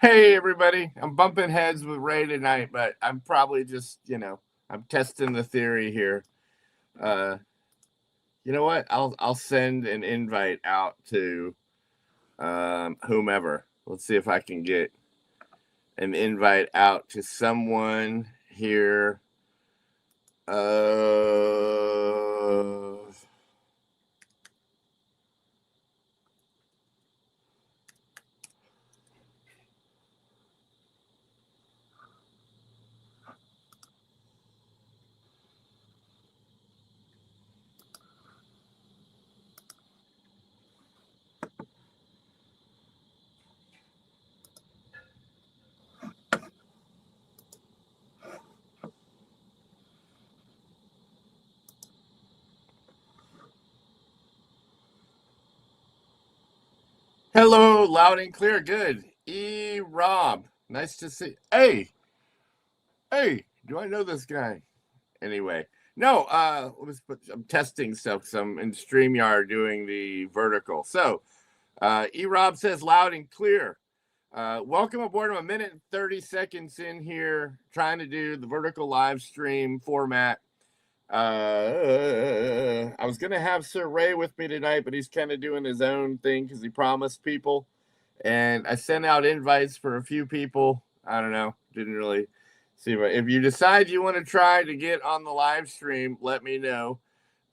Hey, everybody. I'm bumping heads with Ray tonight, but I'm probably just, I'm testing the theory here. Uh, you know what? I'll send an invite out to whomever. Let's see if I can get an invite out to someone here. Uh, Hello, loud and clear. Good. Rob. Nice to see. Hey, do I know this guy? Anyway, no, I'm testing stuff. So I'm in StreamYard doing the vertical. So, Rob says loud and clear. Welcome aboard. I'm a minute and 30 seconds in here trying to do the vertical live stream format. I was going to have Sir Ray with me tonight, but he's kind of doing his own thing because he promised people. And I sent out invites for a few people. I don't know. Didn't really see. If you decide you want to try to get on the live stream, let me know.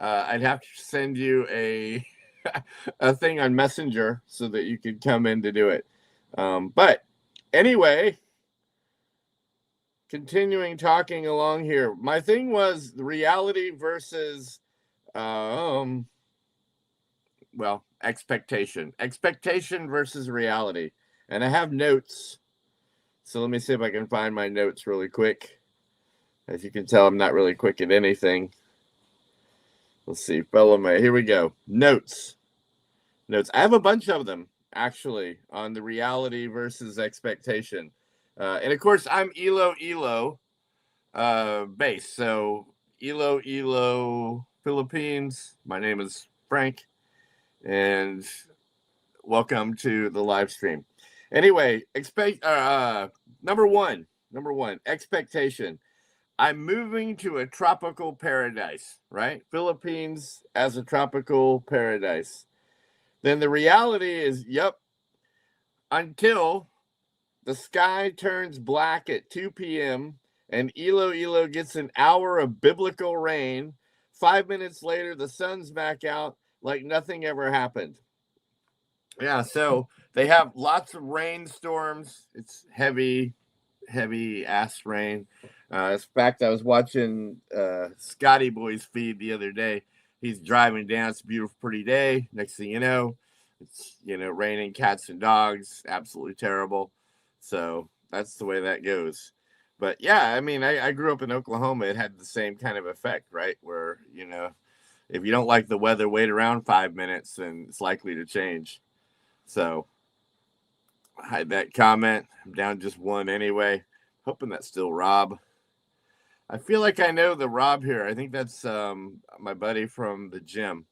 I'd have to send you a a thing on Messenger so that you could come in to do it. But anyway, continuing talking along here. My thing was the reality versus expectation. Expectation versus reality. And I have notes. So let me see if I can find my notes really quick. As you can tell, I'm not really quick at anything. Let's see. Follow me. Here we go. Notes. I have a bunch of them, actually, on the reality versus expectation. And of course, I'm Iloilo base. So Iloilo, Philippines. My name is Frank. And welcome to the live stream. Anyway, number one, expectation. I'm moving to a tropical paradise, right? Philippines as a tropical paradise. Then the reality is, yep, until the sky turns black at 2 p.m. and Iloilo gets an hour of biblical rain. 5 minutes later, the sun's back out like nothing ever happened. Yeah, so they have lots of rainstorms. It's heavy ass rain. In fact, I was watching Scotty Boy's feed the other day. He's driving down. It's a beautiful, pretty day. Next thing you know, it's raining cats and dogs. Absolutely terrible. So that's the way that goes. But yeah, I mean, I grew up in Oklahoma. It had the same kind of effect, right? Where if you don't like the weather, wait around 5 minutes, and it's likely to change. So hide that comment. I'm down just one anyway. Hoping that's still Rob. I feel like I know the Rob here. I think that's my buddy from the gym.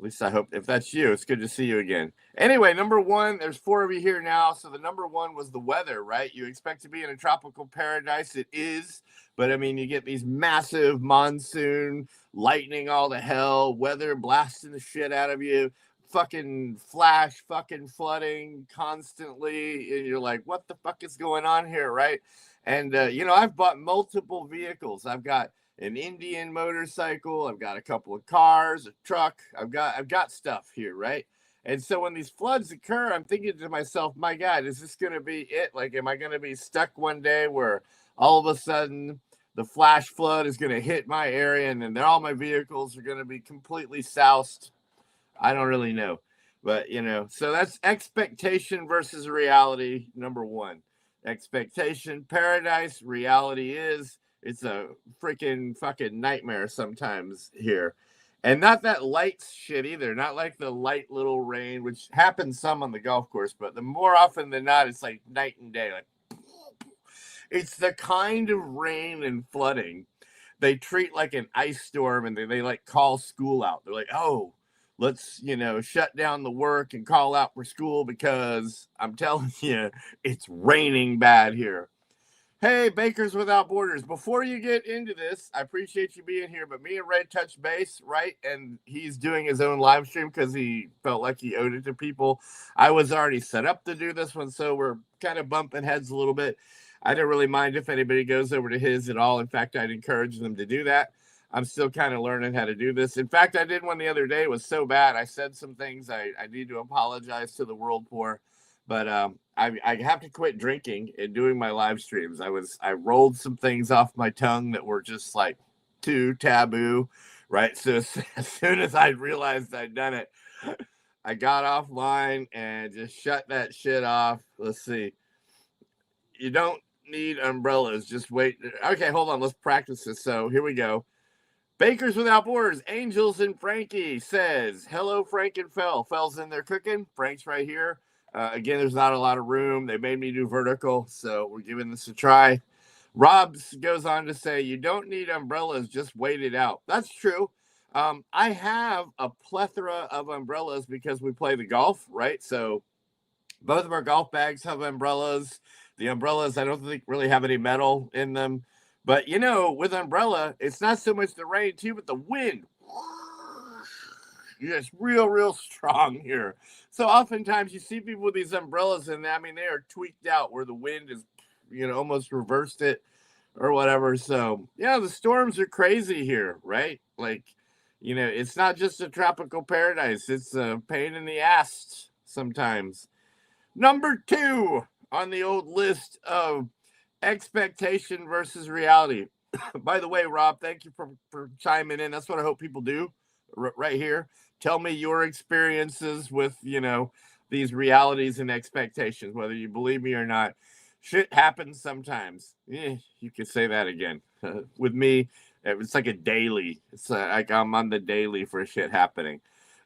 At least I hope. If that's you, it's good to see you again. Anyway, number one, there's four of you here now. So the number one was the weather, right? You expect to be in a tropical paradise. It is. But I mean, you get these massive monsoon, lightning, all the hell, weather blasting the shit out of you, fucking flash, fucking flooding constantly. And you're like, what the fuck is going on here, right? And, I've bought multiple vehicles. I've got an Indian motorcycle. I've got a couple of cars, a truck. I've got stuff here, right? And so when these floods occur, I'm thinking to myself, my God, is this going to be it? Like, am I going to be stuck one day where all of a sudden the flash flood is going to hit my area and then all my vehicles are going to be completely soused? I don't really know. But, so that's expectation versus reality, number one. Expectation, paradise, reality is it's a freaking fucking nightmare sometimes here. And not that light shit either. Not like the light little rain, which happens some on the golf course, but the more often than not, it's like night and day. Like it's the kind of rain and flooding they treat like an ice storm, and they like call school out. They're like, oh, let's, shut down the work and call out for school because I'm telling you, it's raining bad here. Hey, Bakers Without Borders. Before you get into this, I appreciate you being here, but me and Ray touched base, right? And he's doing his own live stream because he felt like he owed it to people. I was already set up to do this one, so we're kind of bumping heads a little bit. I don't really mind if anybody goes over to his at all. In fact, I'd encourage them to do that. I'm still kind of learning how to do this. In fact, I did one the other day. It was so bad. I said some things I need to apologize to the world for. But I have to quit drinking and doing my live streams. I rolled some things off my tongue that were just like too taboo, right? So as soon as I realized I'd done it, I got offline and just shut that shit off. Let's see. You don't need umbrellas. Just wait. Okay, hold on. Let's practice this. So here we go. Bakers Without Borders, Angels and Frankie says, hello, Frank and Fel. Fel's in there cooking. Frank's right here. Again, there's not a lot of room. They made me do vertical, so we're giving this a try. Robs goes on to say, you don't need umbrellas, just wait it out. That's true. I have a plethora of umbrellas because we play the golf, right? So both of our golf bags have umbrellas. The umbrellas, I don't think really have any metal in them. But, with umbrella, it's not so much the rain, too, but the wind. It's real, real strong here. So oftentimes you see people with these umbrellas, and I mean, they are tweaked out where the wind is, almost reversed it or whatever. So, the storms are crazy here, right? Like, it's not just a tropical paradise. It's a pain in the ass sometimes. Number 2 on the old list of expectation versus reality. By the way, Rob, thank you for chiming in. That's what I hope people do right here. Tell me your experiences with, these realities and expectations, whether you believe me or not. Shit happens sometimes. You could say that again. With me, it's like a daily. It's like I'm on the daily for shit happening.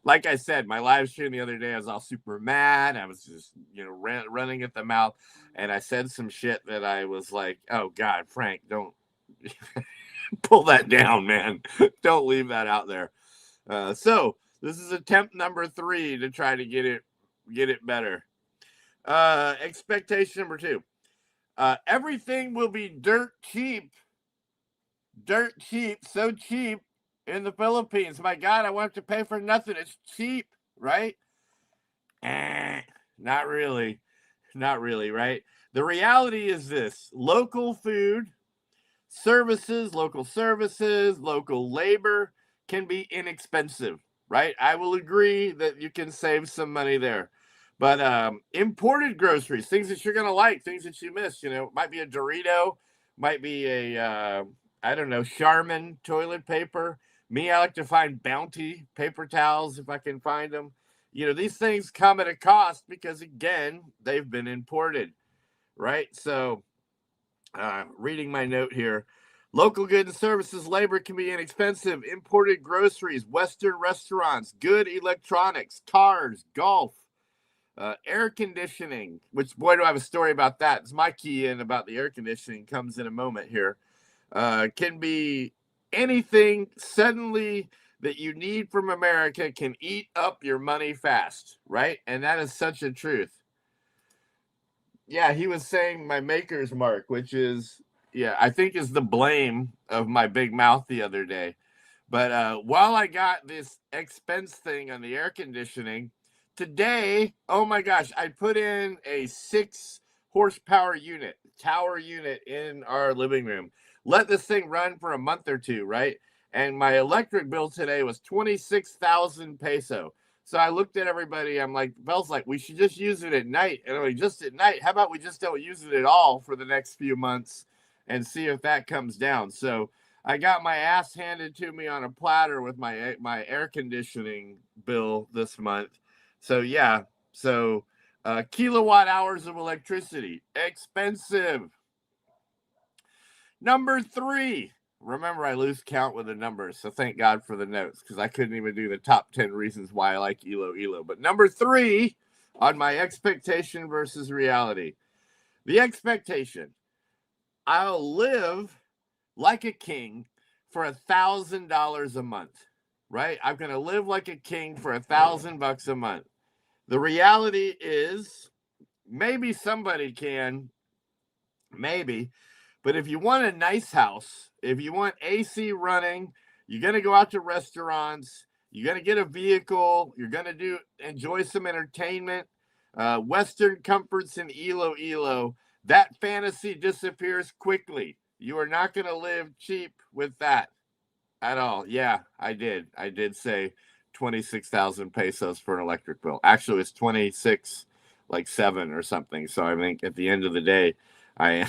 Like I said, my live stream the other day, I was all super mad. I was just, running at the mouth. And I said some shit that I was like, oh, God, Frank, don't pull that down, man. Don't leave that out there. So this is attempt number 3 to try to get it better. Expectation number 2. Everything will be dirt cheap, so cheap in the Philippines. My God, I won't have to pay for nothing. It's cheap, right? Not really, right? The reality is this: local food, local services, local labor can be inexpensive, right? I will agree that you can save some money there. But imported groceries, things that you're going to like, things that you miss, might be a Dorito, might be a, I don't know, Charmin toilet paper. Me, I like to find Bounty paper towels if I can find them. These things come at a cost because, again, they've been imported, right? So, reading my note here. Local goods and services labor can be inexpensive. Imported groceries, Western restaurants, good electronics, cars, golf, air conditioning, which, boy, do I have a story about that. It's my key in about the air conditioning comes in a moment here. Can be anything suddenly that you need from America can eat up your money fast, right? And that is such a truth. Yeah, he was saying my maker's mark, which is, I think is the blame of my big mouth the other day. But while I got this expense thing on the air conditioning, today, oh my gosh, I put in a 6 horsepower tower unit in our living room. Let this thing run for a month or two, right? And my electric bill today was 26,000 peso. So I looked at everybody. I'm like, Bell's like, we should just use it at night. And I'm like, just at night? How about we just don't use it at all for the next few months and see if that comes down? So I got my ass handed to me on a platter with my air conditioning bill this month. So yeah, kilowatt hours of electricity, expensive. Number 3. Remember, I lose count with the numbers, so thank God for the notes, because I couldn't even do the top 10 reasons why I like Iloilo. But number 3 on my expectation versus reality. The expectation. I'll live like a king for $1,000 a month. right? I'm going to live like a king for $1,000 a month. The reality is maybe somebody can, maybe, but if you want a nice house, if you want AC running, you're going to go out to restaurants, you're going to get a vehicle, you're going to enjoy some entertainment, Western comforts in Iloilo, that fantasy disappears quickly. You are not going to live cheap with that at all. Yeah, I did. I did say 26,000 pesos for an electric bill. Actually, it's 26 like 7 or something. So I think at the end of the day, I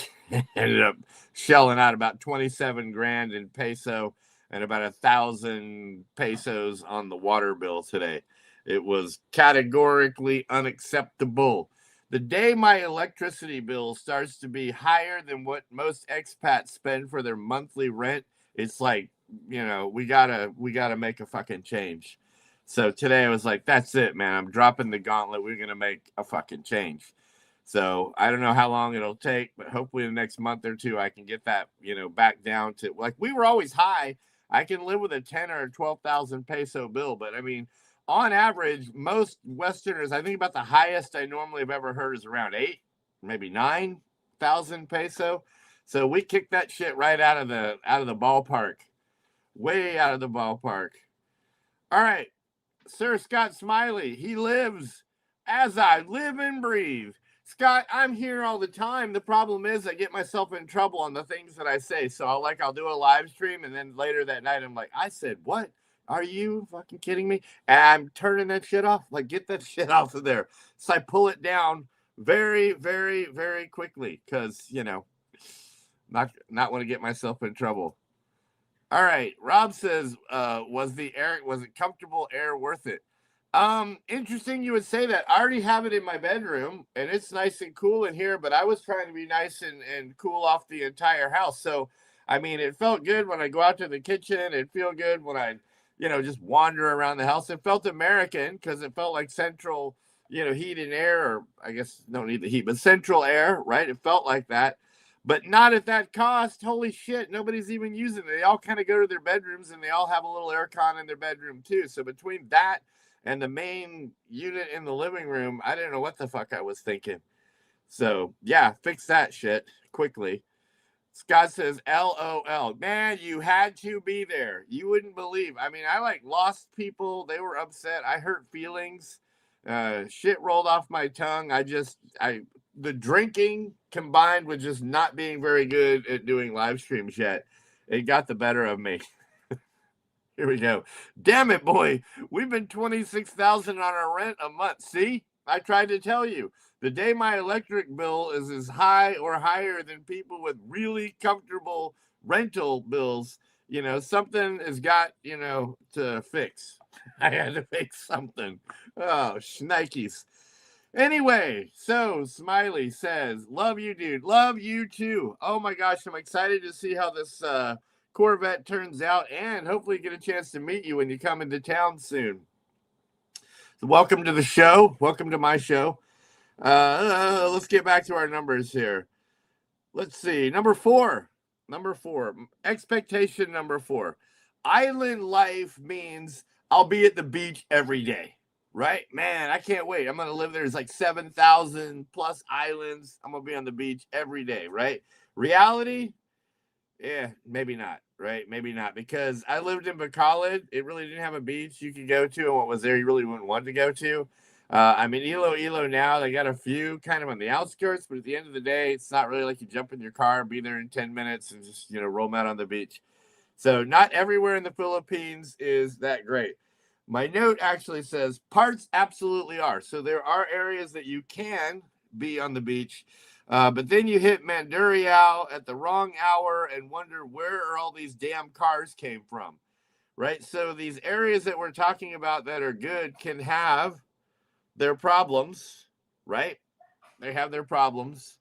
ended up shelling out about 27 grand in peso and about 1,000 pesos on the water bill today. It was categorically unacceptable. The day my electricity bill starts to be higher than what most expats spend for their monthly rent, it's like, we gotta make a fucking change. So today I was like, that's it, man. I'm dropping the gauntlet. We're gonna make a fucking change. So I don't know how long it'll take, but hopefully the next month or two I can get that, back down to, like, we were always high. I can live with a 10 or 12,000 peso bill, but I mean, on average, most Westerners, I think about the highest I normally have ever heard is around 8, maybe 9,000 peso. So we kicked that shit right out of the ballpark, way out of the ballpark. All right, Sir Scott Smiley, he lives as I live and breathe. Scott, I'm here all the time. The problem is I get myself in trouble on the things that I say. So I'll do a live stream, and then later that night I'm like, I said what? Are you fucking kidding me? And I'm turning that shit off. Like, get that shit off of there. So I pull it down very, very, very quickly because, not want to get myself in trouble. All right. Rob says, was it comfortable air worth it? Interesting you would say that. I already have it in my bedroom and it's nice and cool in here, but I was trying to be nice and cool off the entire house. So, I mean, it felt good when I go out to the kitchen. It feel good when I, just wander around the house. It felt American because it felt like central, heat and air, or I guess don't need the heat, but central air, right? It felt like that. But not at that cost. Holy shit, nobody's even using it. They all kind of go to their bedrooms and they all have a little aircon in their bedroom too. So between that and the main unit in the living room, I didn't know what the fuck I was thinking. So yeah, fix that shit quickly. Scott says, LOL. Man, you had to be there. You wouldn't believe. I mean, I lost people. They were upset. I hurt feelings. Shit rolled off my tongue. The drinking combined with just not being very good at doing live streams yet, it got the better of me. Here we go. Damn it, boy. We've been 26,000 on our rent a month. See? I tried to tell you. The day my electric bill is as high or higher than people with really comfortable rental bills, something has got, to fix. I had to fix something. Oh, shnikes. Anyway, so Smiley says, love you, dude. Love you too. Oh my gosh, I'm excited to see how this Corvette turns out and hopefully get a chance to meet you when you come into town soon. So welcome to the show. Welcome to my show. Let's get back to our numbers here. Let's see. Number four. Expectation number 4. Island life means I'll be at the beach every day. Right? Man, I can't wait. I'm going to live there. There's like 7,000 plus islands. I'm going to be on the beach every day, right? Reality? Yeah, maybe not, right? Maybe not. Because I lived in Bacolod. It really didn't have a beach you could go to. And what was there you really wouldn't want to go to. I mean, Iloilo now, they got a few kind of on the outskirts. But at the end of the day, it's not really like you jump in your car, be there in 10 minutes, and just, roam out on the beach. So not everywhere in the Philippines is that great. My note actually says parts absolutely are. So there are areas that you can be on the beach, but then you hit Mandurriao at the wrong hour and wonder where are all these damn cars came from, right? So these areas that we're talking about that are good can have their problems, right? They have their problems.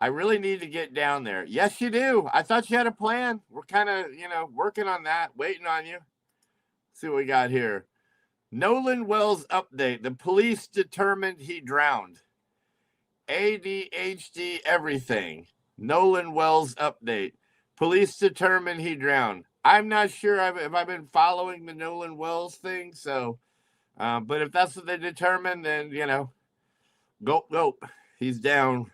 I really need to get down there. Yes, you do. I thought you had a plan. We're kind of, working on that, waiting on you. Let's see what we got here. Nolan Wells update. The police determined he drowned. ADHD everything. Nolan Wells update. Police determined he drowned. I'm not sure if I've been following the Nolan Wells thing. So, but if that's what they determine, then go go. He's down.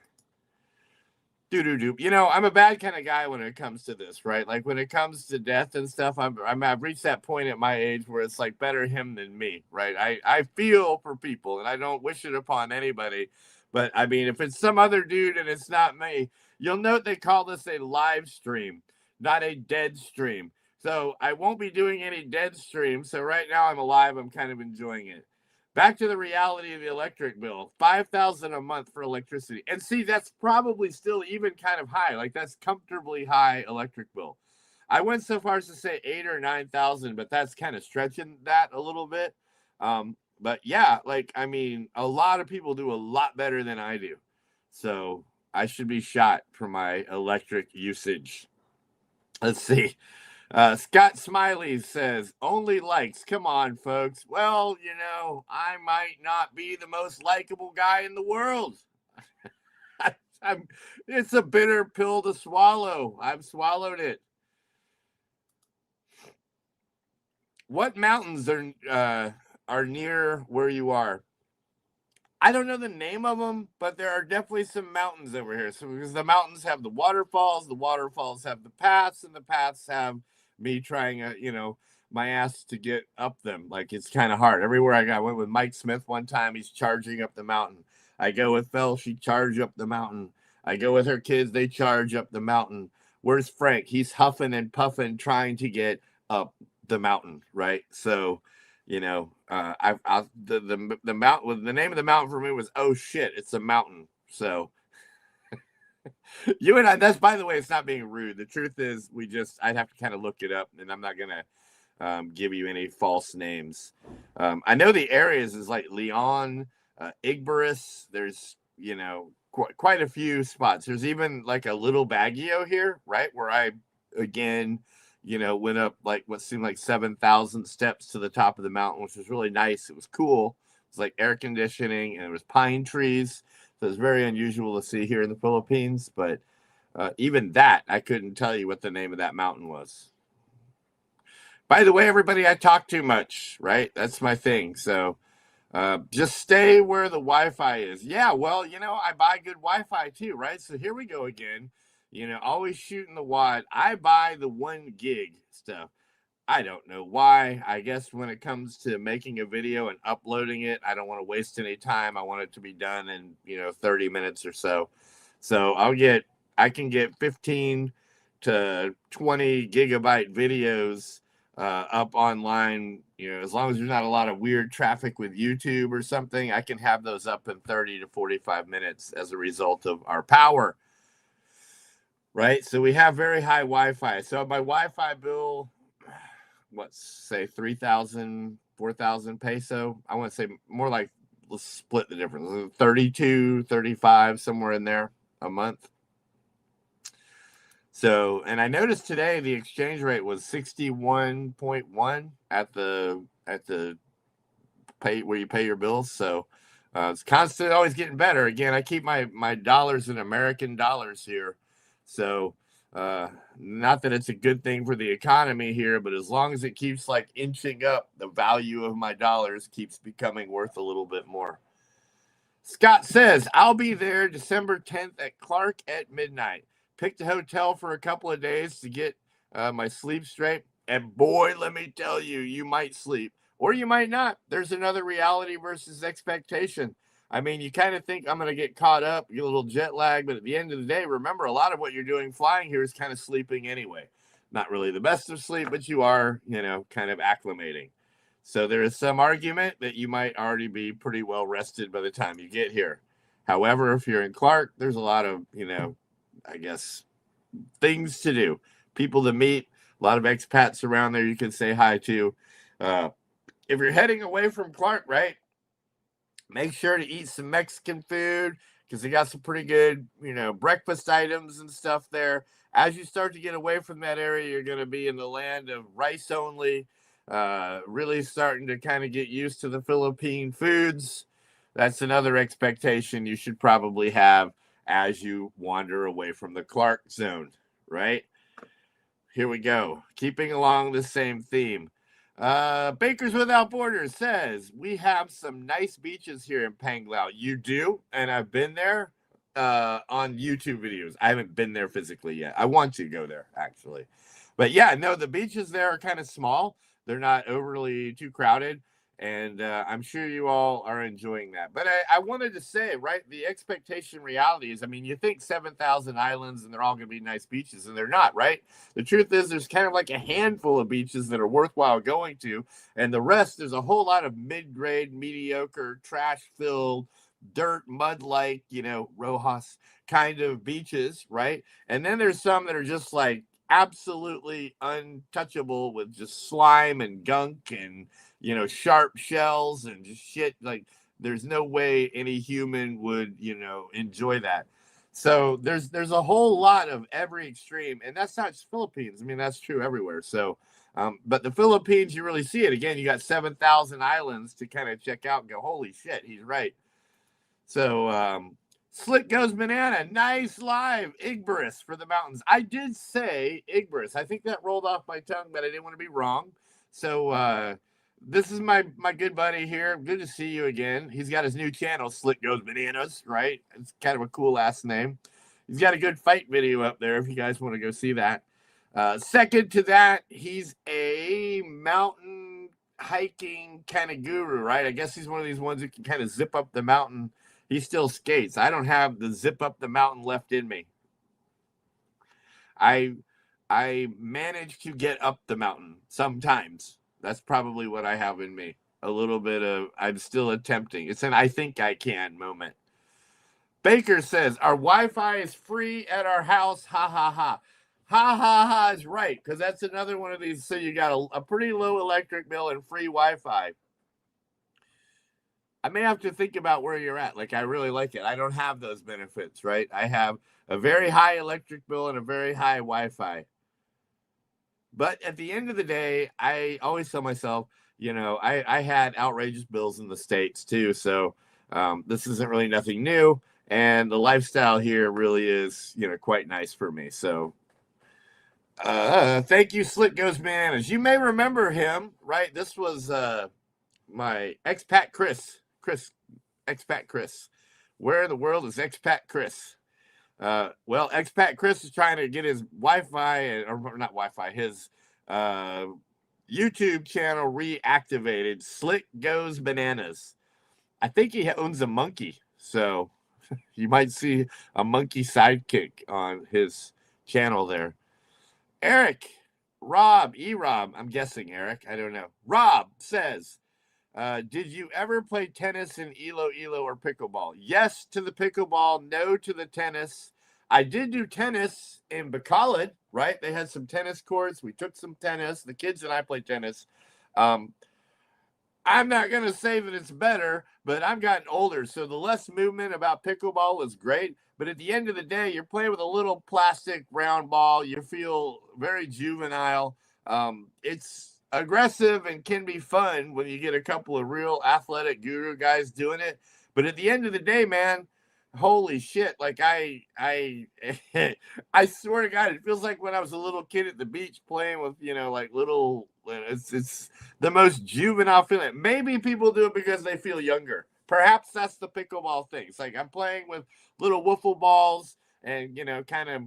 Do do do. I'm a bad kind of guy when it comes to this, right? Like when it comes to death and stuff, I've reached that point at my age where it's like better him than me, right? I feel for people and I don't wish it upon anybody, but I mean, if it's some other dude and it's not me, you'll note they call this a live stream, not a dead stream. So I won't be doing any dead streams. So right now I'm alive. I'm kind of enjoying it. Back to the reality of the electric bill, $5,000 a month for electricity. And see, that's probably still even kind of high. Like that's comfortably high electric bill. I went so far as to say 8 or 9,000, but that's kind of stretching that a little bit. But yeah, like I mean, a lot of people do a lot better than I do. So I should be shot for my electric usage. Let's see. Scott Smiley says, only likes. Come on, folks. Well, I might not be the most likable guy in the world. It's a bitter pill to swallow. I've swallowed it. What mountains are near where you are? I don't know the name of them, but there are definitely some mountains over here. So because the mountains have the waterfalls have the paths, and the paths have me trying my ass to get up them. Like it's kind of hard. Everywhere I went with Mike Smith one time, he's charging up the mountain. I go with Phil, she charge up the mountain. I go with her kids, they charge up the mountain. Where's Frank? He's huffing and puffing trying to get up the mountain, right? So the mountain, the name of the mountain for me was, oh shit, it's a mountain. So you and I, that's, by the way, it's not being rude. The truth is I'd have to kind of look it up, and I'm not going to give you any false names. I know the areas is like Leon, Igboris. There's, quite a few spots. There's even like a little Baguio here, right? Where I, again, went up like what seemed like 7,000 steps to the top of the mountain, which was really nice. It was cool. It was like air conditioning, and there was pine trees. So it's very unusual to see here in the Philippines. But even that, I couldn't tell you what the name of that mountain was. By the way, everybody, I talk too much, right? That's my thing. So just stay where the Wi-Fi is. Yeah, well, I buy good Wi-Fi too, right? So here we go again. Always shooting the wad. I buy the 1 gig stuff. I don't know why. I guess when it comes to making a video and uploading it, I don't want to waste any time. I want it to be done in, 30 minutes or so. So I can get 15 to 20 gigabyte videos up online. As long as there's not a lot of weird traffic with YouTube or something, I can have those up in 30 to 45 minutes as a result of our power. Right, so we have very high Wi-Fi. So my Wi-Fi bill, say 3,000, 4,000 peso. I want to say more like, let's split the difference. 32, 35, somewhere in there a month. So, and I noticed today the exchange rate was 61.1 at the pay where you pay your bills. So it's constantly always getting better. Again, I keep my dollars in American dollars here. So not that it's a good thing for the economy here, but as long as it keeps like inching up, the value of my dollars keeps becoming worth a little bit more. Scott says, I'll be there December 10th at Clark at midnight. Picked a hotel for a couple of days to get my sleep straight. And boy, let me tell you, you might sleep or you might not. There's another reality versus expectation. I mean, you kind of think I'm going to get caught up, get a little jet lag, but at the end of the day, remember, a lot of what you're doing flying here is kind of sleeping anyway. Not really the best of sleep, but you are, kind of acclimating. So there is some argument that you might already be pretty well rested by the time you get here. However, if you're in Clark, there's a lot of, I guess, things to do, people to meet, a lot of expats around there you can say hi to. If you're heading away from Clark, right, make sure to eat some Mexican food because they got some pretty good, breakfast items and stuff there. As you start to get away from that area, you're going to be in the land of rice only, really starting to kind of get used to the Philippine foods. That's another expectation you should probably have as you wander away from the Clark zone, right? here we go. Keeping along the same theme. Bakers Without Borders says, we have some nice beaches here in Panglao. You do? And I've been there on YouTube videos. I haven't been there physically yet. I want to go there, actually. But yeah, no, the beaches there are kind of small. They're not overly too crowded. And I'm sure you all are enjoying that. But I wanted to say, right, the expectation reality is, I mean, you think 7,000 islands and they're all going to be nice beaches, and they're not, right? The truth is there's kind of like a handful of beaches that are worthwhile going to, and the rest, there's a whole lot of mid-grade, mediocre, trash-filled, dirt, mud-like, Rojas kind of beaches, right? And then there's some that are just like absolutely untouchable with just slime and gunk and sharp shells and just shit. Like, there's no way any human would, enjoy that. So there's a whole lot of every extreme, and that's not just Philippines. I mean, that's true everywhere. So, but the Philippines, you really see it. Again, you got 7,000 islands to kind of check out and go, holy shit, he's right. So, Slick Goes Banana, nice live. Igborus for the mountains. I did say Igborus. I think that rolled off my tongue, but I didn't want to be wrong. So, this is my good buddy here. Good to see you again. He's got his new channel, Slick Goes Bananas, right? It's kind of a cool last name. He's got a good fight video up there if you guys want to go see that. Second to that, he's a mountain hiking kind of guru, right? I guess he's one of these ones who can kind of zip up the mountain. He still skates. I don't have the zip up the mountain left in me. I manage to get up the mountain sometimes. That's probably what I have in me. A little bit of, I'm still attempting. It's an I think I can moment. Baker says, our Wi-Fi is free at our house. Ha, ha, ha. Ha, ha, ha is right, because that's another one of these. So you got a pretty low electric bill and free Wi-Fi. I may have to think about where you're at. Like, I really like it. I don't have those benefits, right? I have a very high electric bill and a very high Wi-Fi. But at the end of the day, I always tell myself, I had outrageous bills in the States too. So this isn't really nothing new. And the lifestyle here really is, quite nice for me. So thank you, Slick Goes Bananas. You may remember him, right? This was my expat Chris. Expat Chris. Where in the world is expat Chris? Well, expat Chris is trying to get his Wi-Fi, or not Wi-Fi, his YouTube channel reactivated. Slick Goes Bananas. I think he owns a monkey, so you might see a monkey sidekick on his channel there. Eric, Rob, I'm guessing Eric, I don't know. Rob says, did you ever play tennis in Iloilo or pickleball? Yes to the pickleball, no to the tennis. I did do tennis in Bacolod, right? They had some tennis courts. We took some tennis. The kids and I played tennis. I'm not going to say that it's better, but I've gotten older. So the less movement about pickleball is great. But at the end of the day, you're playing with a little plastic round ball. You feel very juvenile. It's aggressive and can be fun when you get a couple of real athletic guru guys doing it. But at the end of the day, man, holy shit. Like I swear to God, it feels like when I was a little kid at the beach playing with, like little, it's the most juvenile feeling. Maybe people do it because they feel younger. Perhaps that's the pickleball thing. It's like I'm playing with little wiffle balls and, kind of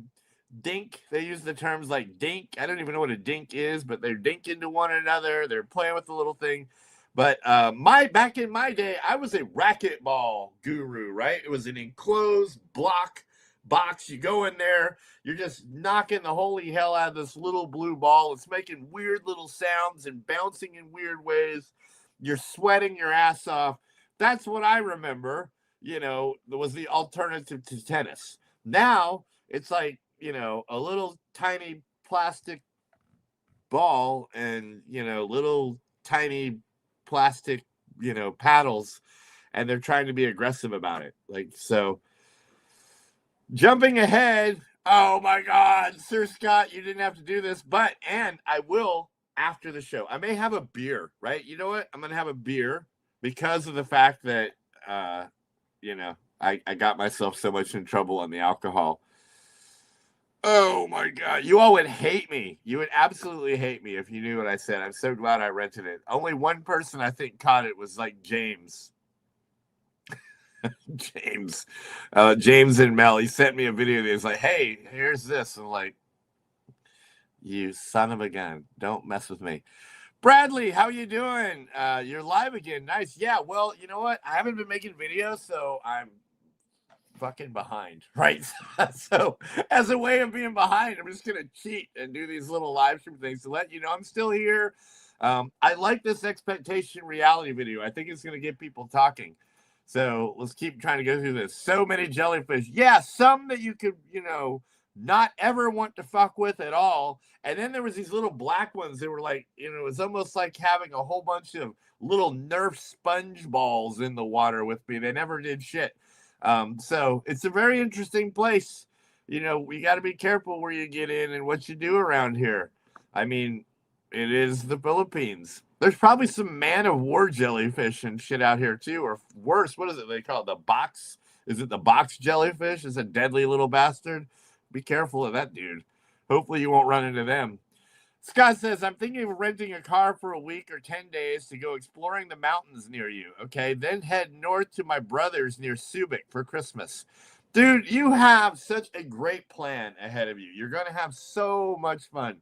dink. They use the terms like dink. I don't even know what a dink is, but they're dinking to one another. They're playing with the little thing. But back in my day, I was a racquetball guru, right? It was an enclosed box. You go in there, you're just knocking the holy hell out of this little blue ball. It's making weird little sounds and bouncing in weird ways. You're sweating your ass off. That's what I remember, was the alternative to tennis. Now it's like, a little tiny plastic ball and, little tiny plastic, paddles, and they're trying to be aggressive about it. Like, so jumping ahead. Oh my God, Sir Scott, you didn't have to do this, and I will after the show. I may have a beer, right? You know what? I'm going to have a beer because of the fact that, I got myself so much in trouble on the alcohol. Oh my god, you all would hate me. You would absolutely hate me if you knew what I said. I'm so glad I rented it. Only one person I think caught it was like James. James. James and Mel. He sent me a video. He was like, "Hey, here's this." And I'm like, "You son of a gun! Don't mess with me." Bradley, how you doing? You're live again. Nice. Yeah. Well, you know what? I haven't been making videos, so I'm fucking behind, right? So, as a way of being behind, I'm just gonna cheat and do these little live stream things to let you know I'm still here. I like this expectation reality video. I think it's gonna get people talking. So let's keep trying to go through this. So many jellyfish. Yeah, some that you could, not ever want to fuck with at all. And then there was these little black ones that were like, it was almost like having a whole bunch of little Nerf sponge balls in the water with me. They never did shit. So it's a very interesting place. We got to be careful where you get in and what you do around here. I mean, it is the Philippines. There's probably some man of war jellyfish and shit out here too, or worse. What is it they call it? The box? Is it the box jellyfish? It's a deadly little bastard. Be careful of that dude. Hopefully you won't run into them. Scott says, I'm thinking of renting a car for a week or 10 days to go exploring the mountains near you. Okay. Then head north to my brother's near Subic for Christmas. Dude, you have such a great plan ahead of you. You're going to have so much fun.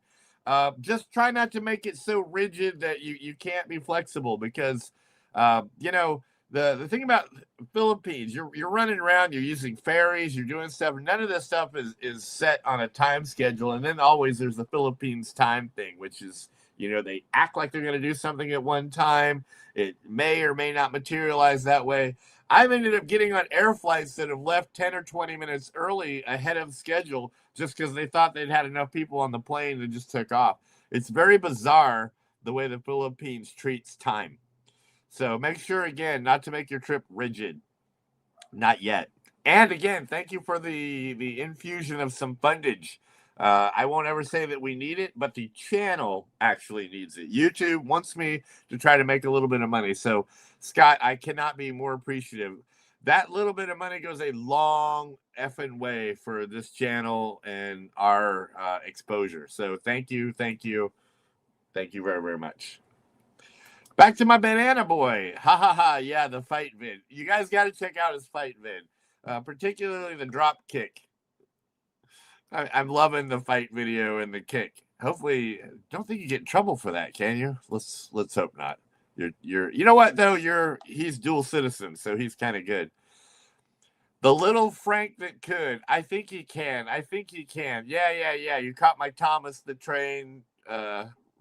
Just try not to make it so rigid that you can't be flexible because, the thing about Philippines, you're running around, you're using ferries, you're doing stuff. None of this stuff is set on a time schedule, and then always there's the Philippines time thing, which is they act like they're going to do something at one time. It may or may not materialize that way. I've ended up getting on air flights that have left 10 or 20 minutes early ahead of schedule just because they thought they'd had enough people on the plane and just took off. It's very bizarre the way the Philippines treats time. So make sure, again, not to make your trip rigid. Not yet. And again, thank you for the infusion of some fundage. I won't ever say that we need it, but the channel actually needs it. YouTube wants me to try to make a little bit of money. So, Scott, I cannot be more appreciative. That little bit of money goes a long effing way for this channel and our exposure. So, thank you, thank you, thank you very, very much. Back to my banana boy. Ha ha ha. Yeah, the fight vid. You guys got to check out his fight vid, particularly the drop kick. I'm loving the fight video and the kick. Hopefully, don't think you get in trouble for that, can you? Let's hope not. You know what though? He's dual citizen, so he's kind of good. The little Frank that could. I think he can. I think he can. Yeah. You caught my Thomas the Train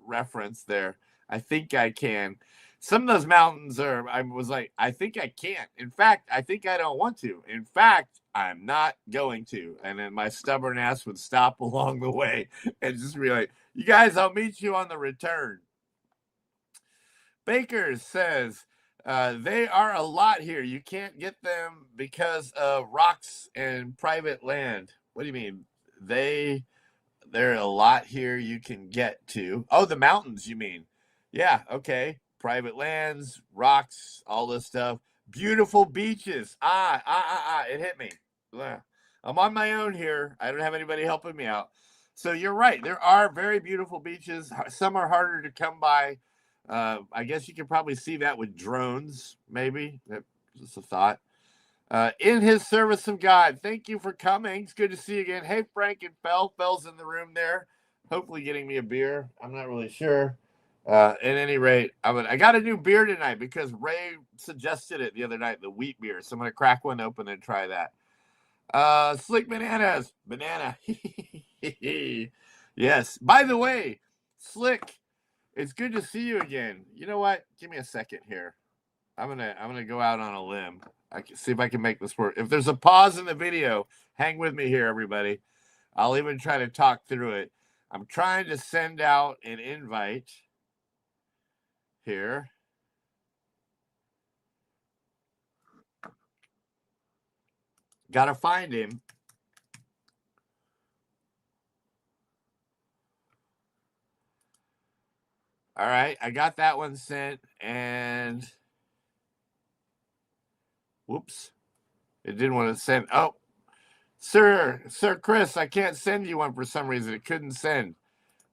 reference there. I think I can. Some of those mountains I was like, I think I can't. In fact, I think I don't want to. In fact, I'm not going to. And then my stubborn ass would stop along the way and just be like, you guys, I'll meet you on the return. Baker says, they are a lot here. You can't get them because of rocks and private land. What do you mean? There are a lot here you can get to. Oh, the mountains, you mean? Yeah, okay. Private lands, rocks, all this stuff. Beautiful beaches. It hit me. I'm on my own here. I don't have anybody helping me out. So you're right. There are very beautiful beaches. Some are harder to come by. I guess you could probably see that with drones, maybe. That's just a thought. In his service of God. Thank you for coming. It's good to see you again. Hey, Frank and Fell. Fell's in the room there. Hopefully getting me a beer. I'm not really sure. At any rate, I got a new beer tonight because Ray suggested it the other night, the wheat beer. So I'm going to crack one open and try that. Slick Bananas. Banana. Yes. By the way, Slick, it's good to see you again. You know what? Give me a second here. I'm gonna go out on a limb. I can see if I can make this work. If there's a pause in the video, hang with me here, everybody. I'll even try to talk through it. I'm trying to send out an invite here. Gotta find him. All right, I got that one sent, and whoops, it didn't want to send. Oh, Sir Chris, I can't send you one for some reason. It couldn't send.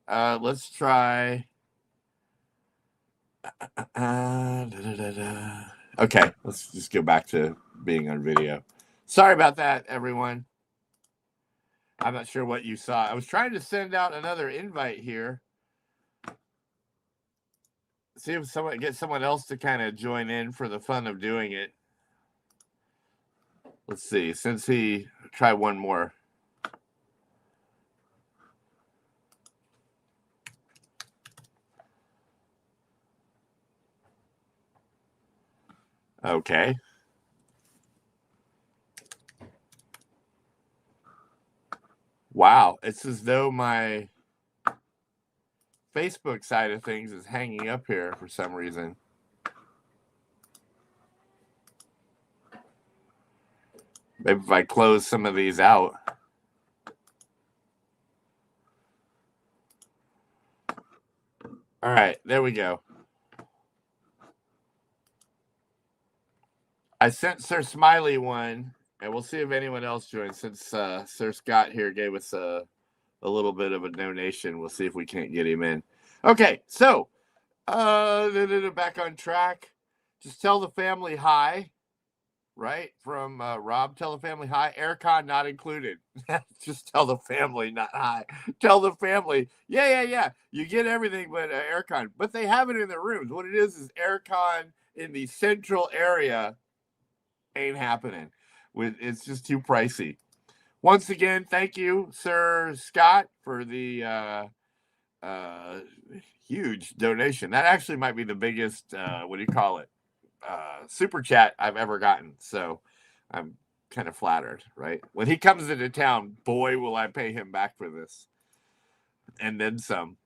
Let's try. Okay, let's just go back to being on video. Sorry about that, everyone. I'm not sure what you saw. I was trying to send out another invite here. See if someone else to kind of join in for the fun of doing it. Let's see. Since he try one more. Okay. Wow, it's as though my Facebook side of things is hanging up here for some reason. Maybe if I close some of these out. All right, there we go. I sent Sir Smiley one, and we'll see if anyone else joins. Since Sir Scott here gave us a little bit of a donation, we'll see if we can't get him in. Okay, so back on track. Just tell the family hi. Right from Rob, tell the family hi. Aircon not included. Just tell the family, not hi. Tell the family, yeah. You get everything but aircon, but they have it in their rooms. What it is aircon in the central area ain't happening. It's just too pricey. Once again, thank you, Sir Scott, for the huge donation. That actually might be the biggest. What do you call it? Super chat I've ever gotten. So I'm kind of flattered, right? When he comes into town, boy, will I pay him back for this. And then some.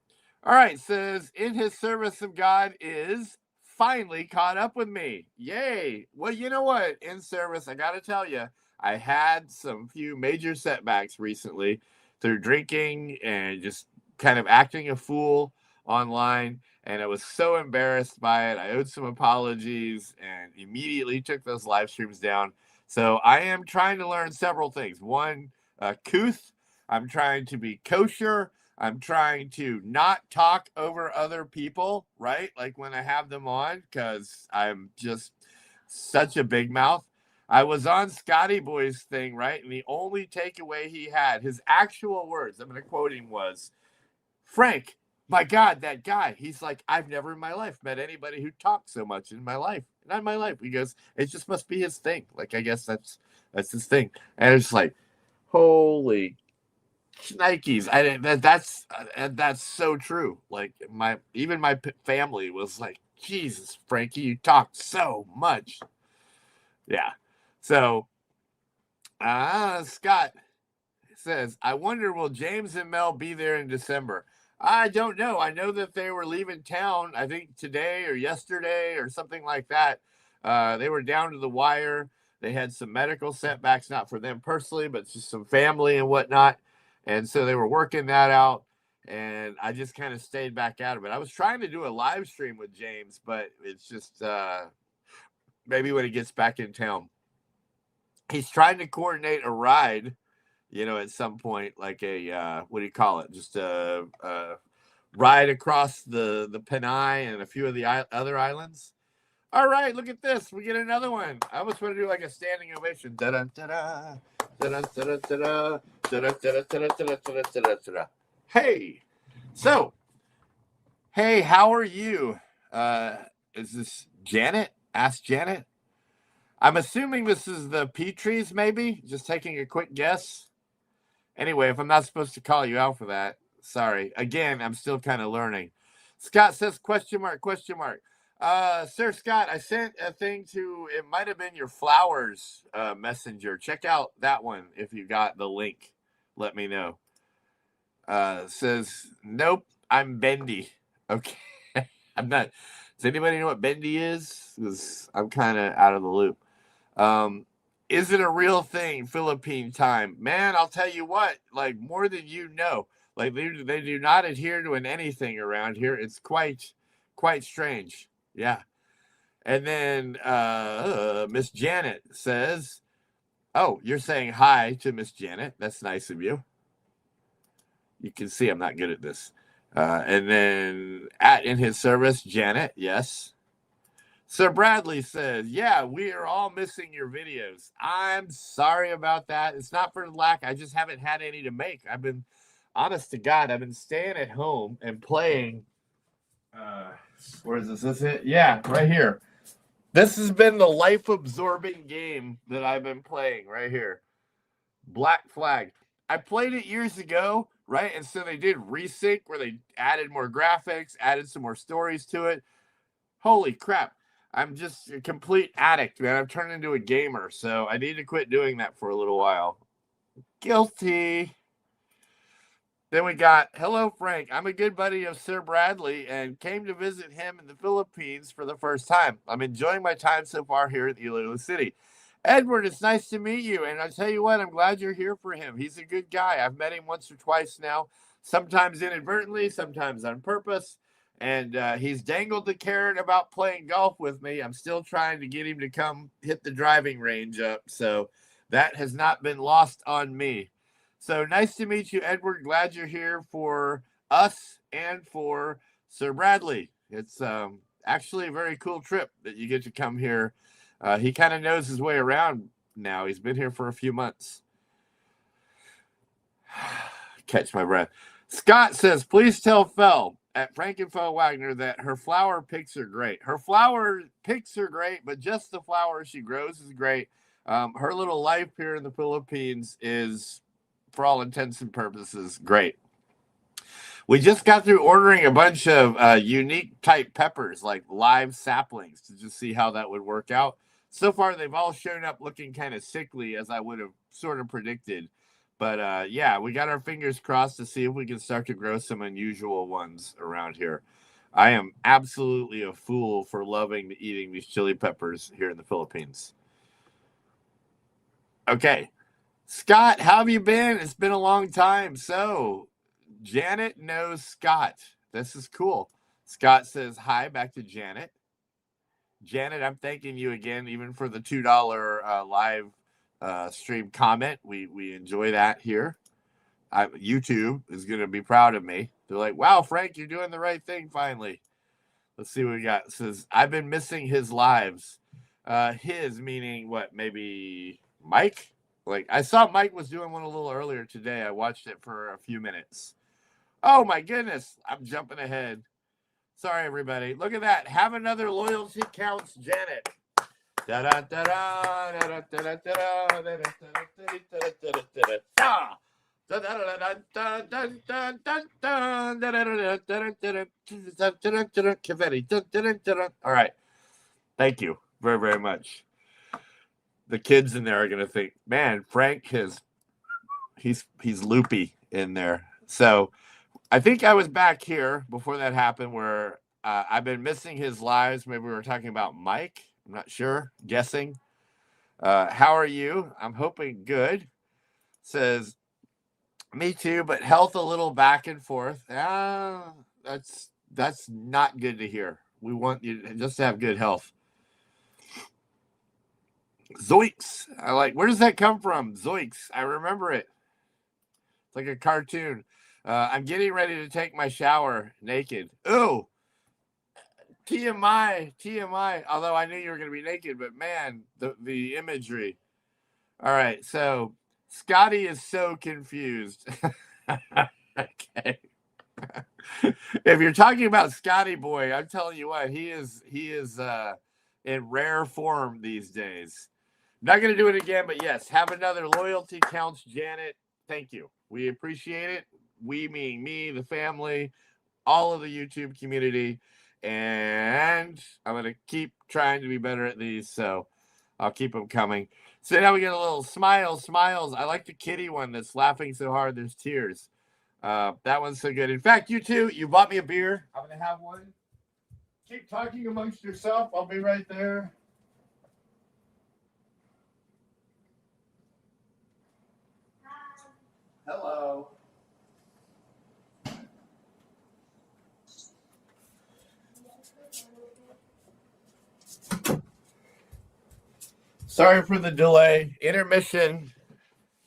All right, says, in his service of God is finally caught up with me. Yay. Well, you know what? In service, I got to tell you, I had some few major setbacks recently through drinking and just kind of acting a fool online. And I was so embarrassed by it. I owed some apologies and immediately took those live streams down. So I am trying to learn several things. One, couth. I'm trying to be kosher. I'm trying to not talk over other people, right? Like when I have them on, because I'm just such a big mouth. I was on Scotty Boy's thing, right? And the only takeaway he had, his actual words, I'm going to quote him, was, Frank, my God, that guy. He's like, I've never in my life met anybody who talks so much in my life. Not in my life. He goes, it just must be his thing. Like, I guess that's his thing. And it's like, holy Nikes. That's so true. Like my family was like, Jesus, Frankie, you talk so much. Yeah. So Scott says, I wonder, will James and Mel be there in December? I don't know. I know that they were leaving town, I think today or yesterday or something like that. They were down to the wire. They had some medical setbacks, not for them personally, but just some family and whatnot. And so they were working that out. And I just kind of stayed back out of it. I was trying to do a live stream with James, but it's just maybe when he gets back in town. He's trying to coordinate a ride, at some point, like a what do you call it? Just a ride across the Panay and a few of the other islands. All right, look at this. We get another one. I almost want to do like a standing ovation. Hey, so, hey, how are you? Is this Janet? Ask Janet. I'm assuming this is the Petrie's, maybe. Just taking a quick guess. Anyway, if I'm not supposed to call you out for that, sorry. Again, I'm still kind of learning. Scott says, question mark. Sir Scott, I sent a thing to, it might have been your flowers messenger. Check out that one if you got the link. Let me know. Says, nope, I'm bendy. Okay. I'm not. Does anybody know what bendy is? Because I'm kind of out of the loop. Is it a real thing, Philippine time? Man, I'll tell you what, like more than you know. Like they do not adhere to anything around here. It's quite strange. Yeah. And then Miss Janet says, Oh, you're saying hi to Miss Janet. That's nice of you. You can see I'm not good at this. And then at in his service, Janet, yes. Sir Bradley says, yeah, we are all missing your videos. I'm sorry about that. It's not for lack. I just haven't had any to make. I've been, honest to God, I've been staying at home and playing. Where is this? Is it? Yeah, right here. This has been the life-absorbing game that I've been playing right here. Black Flag. I played it years ago, right? And so they did Resync where they added more graphics, added some more stories to it. Holy crap. I'm just a complete addict, man. I've turned into a gamer, so I need to quit doing that for a little while. Guilty. Then we got, hello, Frank. I'm a good buddy of Sir Bradley and came to visit him in the Philippines for the first time. I'm enjoying my time so far here at Iloilo City. Edward, it's nice to meet you. And I tell you what, I'm glad you're here for him. He's a good guy. I've met him once or twice now, sometimes inadvertently, sometimes on purpose. And he's dangled the carrot about playing golf with me. I'm still trying to get him to come hit the driving range up. So that has not been lost on me. So nice to meet you, Edward. Glad you're here for us and for Sir Bradley. It's actually a very cool trip that you get to come here. He kind of knows his way around now. He's been here for a few months. Catch my breath. Scott says, please tell Fel at Frankenfel Wagner that her flower picks are great. Her flower picks are great, but just the flower she grows is great. Her little life here in the Philippines is, for all intents and purposes, great. We just got through ordering a bunch of unique type peppers, like live saplings, to just see how that would work out. So far, they've all shown up looking kind of sickly, as I would have sort of predicted. But yeah, we got our fingers crossed to see if we can start to grow some unusual ones around here. I am absolutely a fool for loving eating these chili peppers here in the Philippines. Okay. Scott, how have you been? It's been a long time. So, Janet knows Scott. This is cool. Scott says hi back to Janet. Janet, I'm thanking you again, even for the $2 live stream comment. We enjoy that here. YouTube is going to be proud of me. They're like, wow, Frank, you're doing the right thing finally. Let's see what we got. It says, I've been missing his lives. His meaning what? Maybe Mike? Like, I saw Mike was doing one a little earlier today. I watched it for a few minutes. Oh, my goodness. I'm jumping ahead. Sorry, everybody. Look at that. Have another loyalty counts, Janet. All right. Thank you very, very much. The kids in there are going to think, man, Frank he's loopy in there. So I think I was back here before that happened where I've been missing his lives. Maybe we were talking about Mike. I'm not sure. Guessing. How are you? I'm hoping good. Says, me too, but health a little back and forth. That's not good to hear. We want you just to have good health. Zoinks. I like, where does that come from? Zoinks. I remember it. It's like a cartoon. I'm getting ready to take my shower naked. Ooh. TMI. Although I knew you were going to be naked, but man, the imagery. All right. So Scotty is so confused. Okay. If you're talking about Scotty boy, I'm telling you what, he is in rare form these days. Not going to do it again, but yes, have another loyalty counts, Janet. Thank you. We appreciate it. We meaning me, the family, all of the YouTube community. And I'm going to keep trying to be better at these, so I'll keep them coming. So now we get a little smiles. I like the kitty one that's laughing so hard there's tears. That one's so good. In fact, you too, you bought me a beer. I'm going to have one. Keep talking amongst yourself. I'll be right there. Hello. Sorry for the delay. Intermission.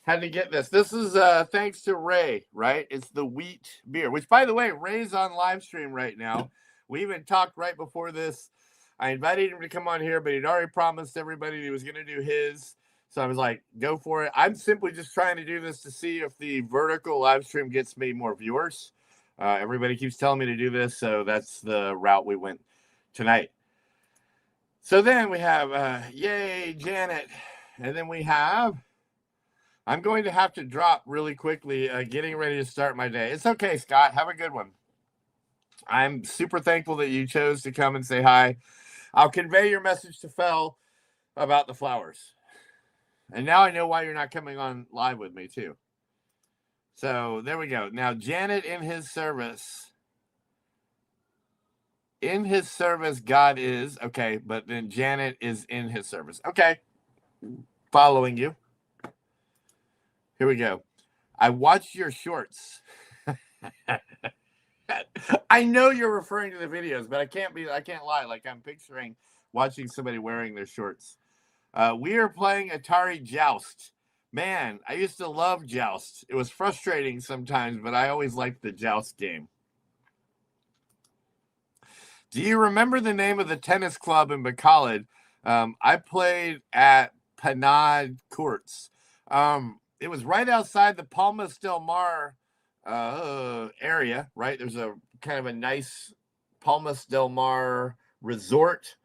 Had to get this. This is thanks to Ray, right? It's the wheat beer, which, by the way, Ray's on live stream right now. We even talked right before this. I invited him to come on here, but he'd already promised everybody he was going to do his. So I was like, go for it. I'm simply just trying to do this to see if the vertical live stream gets me more viewers. Everybody keeps telling me to do this, so that's the route we went tonight. So then we have, yay, Janet. And then we have, I'm going to have to drop really quickly, getting ready to start my day. It's okay, Scott. Have a good one. I'm super thankful that you chose to come and say hi. I'll convey your message to Fel about the flowers. And now I know why you're not coming on live with me, too. So there we go. Now, Janet in his service. In his service, God is. Okay, but then Janet is in his service. Okay. Following you. Here we go. I watched your shorts. I know you're referring to the videos, but I can't lie. Like, I'm picturing watching somebody wearing their shorts. We are playing Atari Joust. Man, I used to love Joust. It was frustrating sometimes, but I always liked the Joust game. Do you remember the name of the tennis club in Bacolod? I played at Panad Courts. It was right outside the Palmas del Mar area, right? There's a kind of a nice Palmas del Mar resort,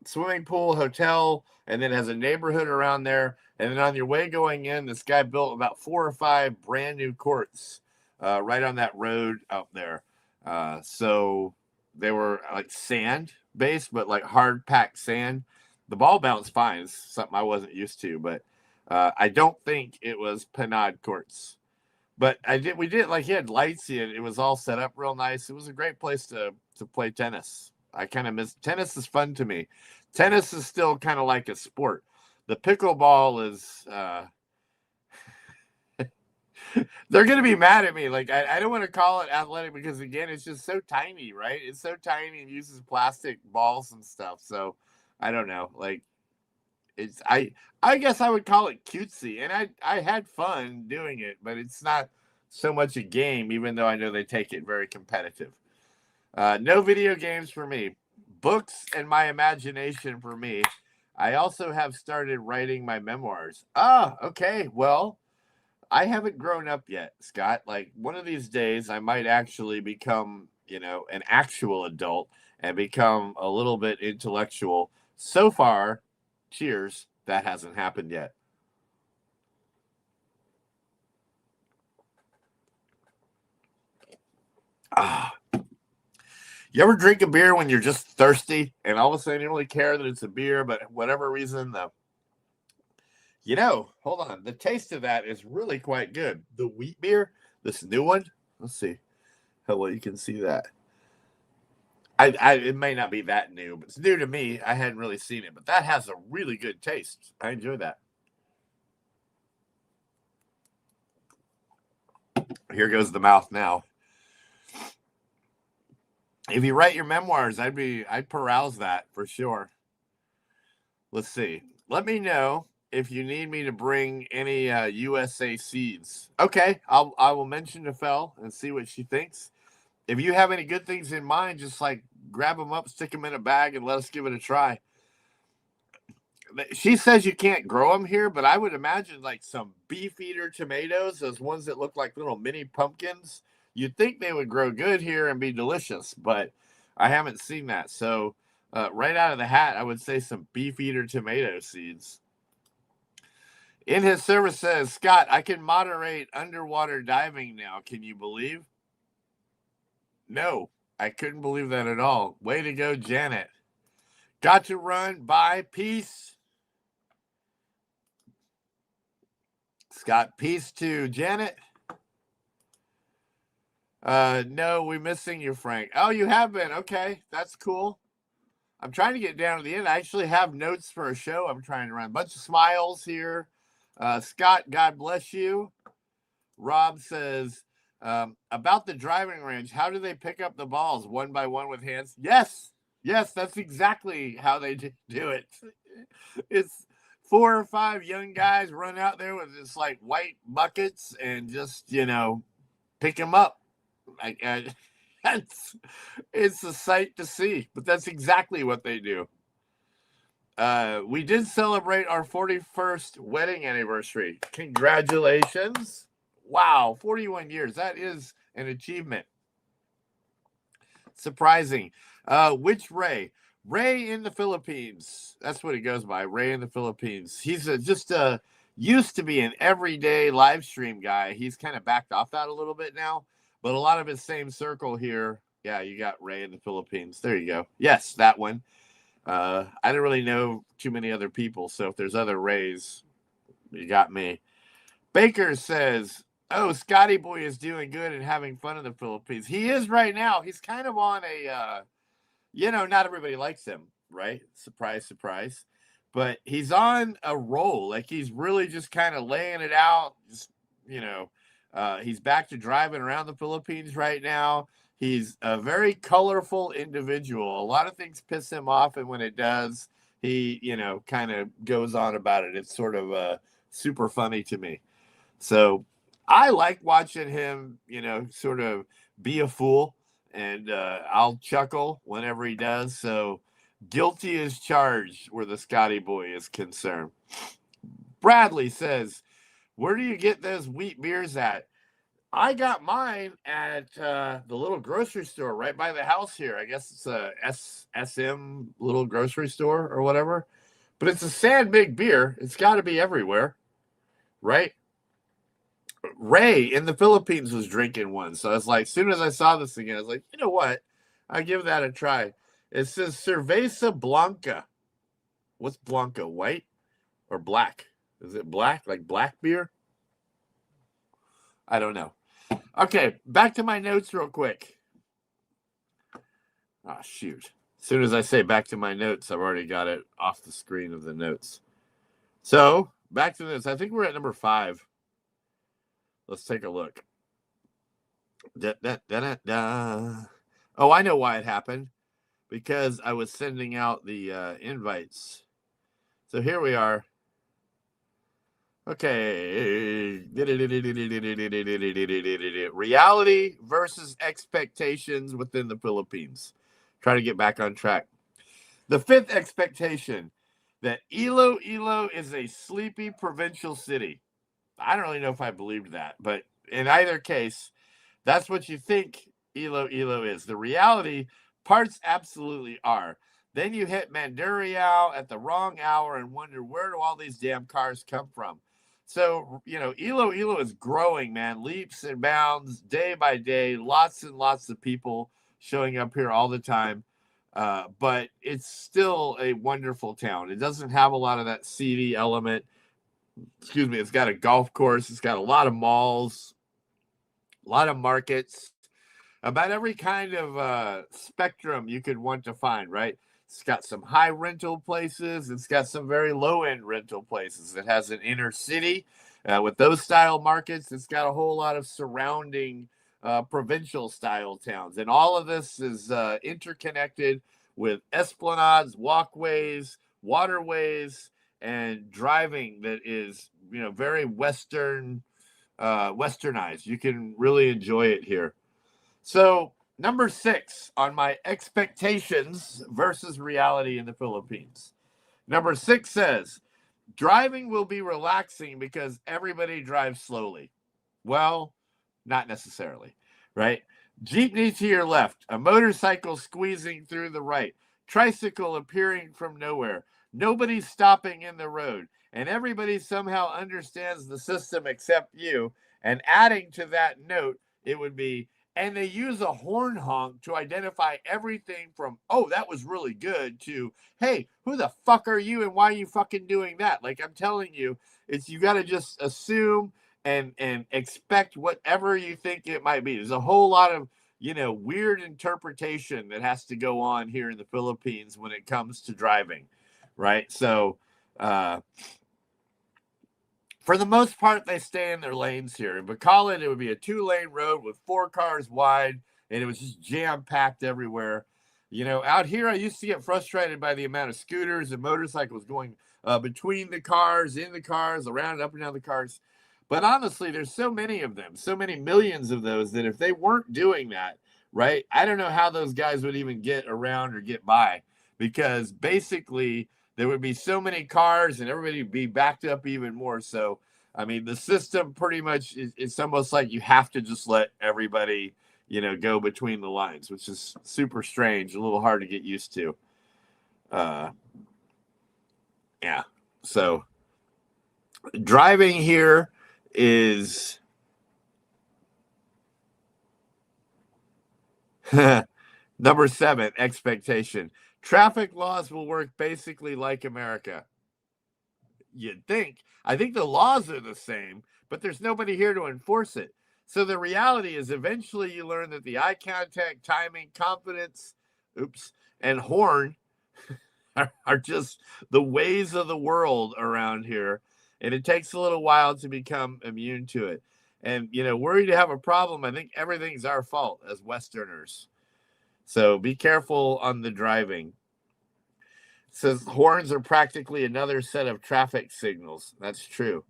swimming pool, hotel, and then it has a neighborhood around there. And then on your way going in, this guy built about 4 or 5 brand new courts right on that road out there. So they were like sand based, but like hard packed sand. The ball bounced fine. It's something I wasn't used to, but I don't think it was Panad Courts. But we did like, he had lights. It was all set up real nice. It was a great place to play tennis. I kind of miss tennis. Is fun to me. Tennis is still kind of like a sport. The pickleball is they're going to be mad at me. Like, I don't want to call it athletic because, again, it's just so tiny, right? It's so tiny and uses plastic balls and stuff. So I don't know. Like, it's I guess I would call it cutesy, and I had fun doing it, but it's not so much a game, even though I know they take it very competitive. No video games for me. Books and my imagination for me. I also have started writing my memoirs. Okay. Well, I haven't grown up yet, Scott. Like, one of these days, I might actually become, an actual adult and become a little bit intellectual. So far, cheers, that hasn't happened yet. You ever drink a beer when you're just thirsty and all of a sudden you don't really care that it's a beer, but whatever reason, hold on. The taste of that is really quite good. The wheat beer, this new one. Let's see how well you can see that. It may not be that new, but it's new to me. I hadn't really seen it, but that has a really good taste. I enjoy that. Here goes the mouth now. If you write your memoirs, I'd peruse that for sure. Let's see. Let me know if you need me to bring any USA seeds. Okay, I will mention to Fel and see what she thinks. If you have any good things in mind, just like grab them up, stick them in a bag, and let us give it a try. She says you can't grow them here, but I would imagine like some beef-eater tomatoes, those ones that look like little mini pumpkins. You'd think they would grow good here and be delicious, but I haven't seen that. So right out of the hat, I would say some beef-eater tomato seeds. In his service says, Scott, I can moderate underwater diving now. Can you believe? No, I couldn't believe that at all. Way to go, Janet. Got to run. Bye. Peace. Scott, peace to Janet. No, we're missing you, Frank. Oh, you have been. Okay, that's cool. I'm trying to get down to the end. I actually have notes for a show I'm trying to run. A bunch of smiles here. Scott, God bless you. Rob says, about the driving range, how do they pick up the balls? One by one with hands? Yes, that's exactly how they do it. It's 4 or 5 young guys run out there with this like white buckets and just, pick them up. That's it's a sight to see, but that's exactly what they do. We did celebrate our 41st wedding anniversary. Congratulations. Wow, 41 years. That is an achievement. Surprising. Which Ray? Ray in the Philippines. That's what he goes by. Ray in the Philippines. He's just used to be an everyday live stream guy. He's kind of backed off that a little bit now, but a lot of his same circle here. Yeah, you got Ray in the Philippines. There you go. Yes, that one. I don't really know too many other people, so if there's other Rays, you got me. Baker says, "Oh, Scotty Boy is doing good and having fun in the Philippines. He is right now. He's kind of on a, not everybody likes him, right? Surprise, surprise. But he's on a roll. Like he's really just kind of laying it out. Just, he's back to driving around the Philippines right now. He's a very colorful individual. A lot of things piss him off, and when it does, he, kind of goes on about it. It's sort of super funny to me. So I like watching him, sort of be a fool, and I'll chuckle whenever he does. So guilty as charged where the Scotty Boy is concerned. Bradley says, "Where do you get those wheat beers at?" I got mine at the little grocery store right by the house here. I guess it's a SM little grocery store or whatever. But it's a Sad Big beer. It's got to be everywhere, right? Ray in the Philippines was drinking one. So I was like, as soon as I saw this again, I was like, you know what? I'll give that a try. It says Cerveza Blanca. What's Blanca? White or black? Is it black? Like black beer? I don't know. Okay, back to my notes real quick. Oh, shoot. As soon as I say back to my notes, I've already got it off the screen of the notes. So, back to this. I think we're at number 5. Let's take a look. Oh, I know why it happened. Because I was sending out the invites. So here we are. Okay. Reality versus expectations within the Philippines. Try to get back on track. The 5th expectation, that Iloilo is a sleepy provincial city. I don't really know if I believed that, but in either case, that's what you think Iloilo is. The reality, parts absolutely are. Then you hit Mandurriao at the wrong hour and wonder, where do all these damn cars come from? So, Iloilo is growing, man, leaps and bounds, day by day, lots and lots of people showing up here all the time. But it's still a wonderful town. It doesn't have a lot of that seedy element. Excuse me. It's got a golf course. It's got a lot of malls, a lot of markets, about every kind of spectrum you could want to find, right? It's got some high rental places. It's got some very low-end rental places. It has an inner city with those style markets. It's got a whole lot of surrounding provincial style towns. And all of this is interconnected with esplanades, walkways, waterways, and driving that is, very westernized. You can really enjoy it here. So number 6 on my expectations versus reality in the Philippines. Number 6 says, driving will be relaxing because everybody drives slowly. Well, not necessarily, right? Jeepney to your left, a motorcycle squeezing through the right, tricycle appearing from nowhere. Nobody's stopping in the road, and everybody somehow understands the system except you. And adding to that note, it would be, and they use a horn honk to identify everything from, oh, that was really good, to, hey, who the fuck are you and why are you fucking doing that? Like, I'm telling you, you got to just assume and expect whatever you think it might be. There's a whole lot of, weird interpretation that has to go on here in the Philippines when it comes to driving, right? So, for the most part, they stay in their lanes here. In Bacolod, it would be a 2-lane road with 4 cars wide, and it was just jam-packed everywhere. Out here, I used to get frustrated by the amount of scooters and motorcycles going between the cars, in the cars, around, up and down the cars. But honestly, there's so many of them, so many millions of those, that if they weren't doing that, right, I don't know how those guys would even get around or get by, because basically there would be so many cars and everybody would be backed up even more. So, I mean, the system pretty much it's almost like you have to just let everybody, go between the lines, which is super strange, a little hard to get used to. Yeah. So driving here is number 7, expectation. Traffic laws will work basically like America. You'd think. I think the laws are the same, but there's nobody here to enforce it. So the reality is eventually you learn that the eye contact, timing, confidence, and horn are just the ways of the world around here. And it takes a little while to become immune to it. And, worried to have a problem, I think everything's our fault as Westerners. So be careful on the driving. It says horns are practically another set of traffic signals. That's true.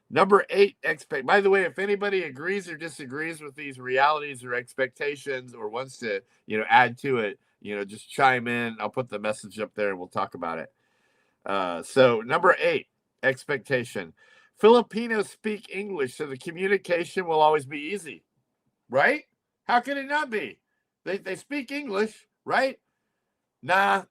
Number 8, by the way, if anybody agrees or disagrees with these realities or expectations or wants to, add to it, just chime in. I'll put the message up there and we'll talk about it. So number 8, expectation. Filipinos speak English, so the communication will always be easy, right? How can it not be? They speak English, right? Nah,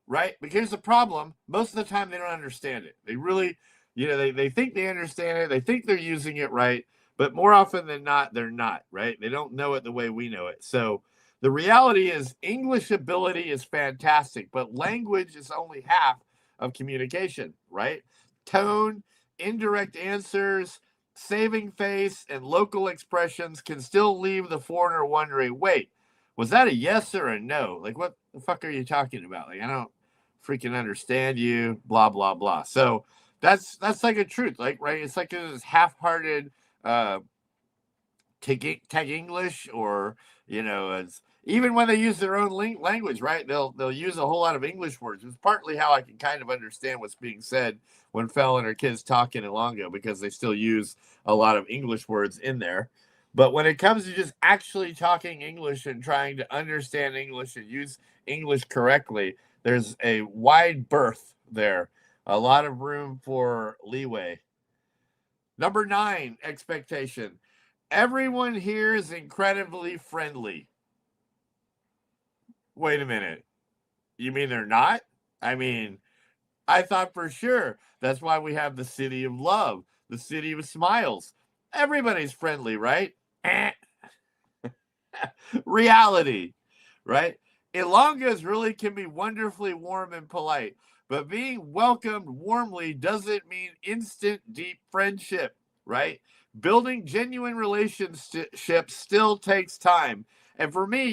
right? But here's the problem. Most of the time, they don't understand it. They really, they think they understand it. They think they're using it right. But more often than not, they're not, right? They don't know it the way we know it. So the reality is English ability is fantastic, but language is only half of communication, right? Tone, indirect answers, saving face, and local expressions can still leave the foreigner wondering, wait, was that a yes or a no? Like, what the fuck are you talking about? Like, I don't freaking understand you, blah, blah, blah. So that's like a truth, like, right? It's like this half-hearted tag English, or, it's, even when they use their own language, right? They'll use a whole lot of English words. It's partly how I can kind of understand what's being said when Fallon or kids talk in Ilongo, because they still use a lot of English words in there. But when it comes to just actually talking English and trying to understand English and use English correctly, there's a wide berth there, a lot of room for leeway. Number 9, expectation. Everyone here is incredibly friendly. Wait a minute. You mean they're not? I mean, I thought for sure that's why we have the city of love, the city of smiles. Everybody's friendly, right? Reality, right? Ilongas really can be wonderfully warm and polite, but being welcomed warmly doesn't mean instant deep friendship, right? Building genuine relationships still takes time. And for me,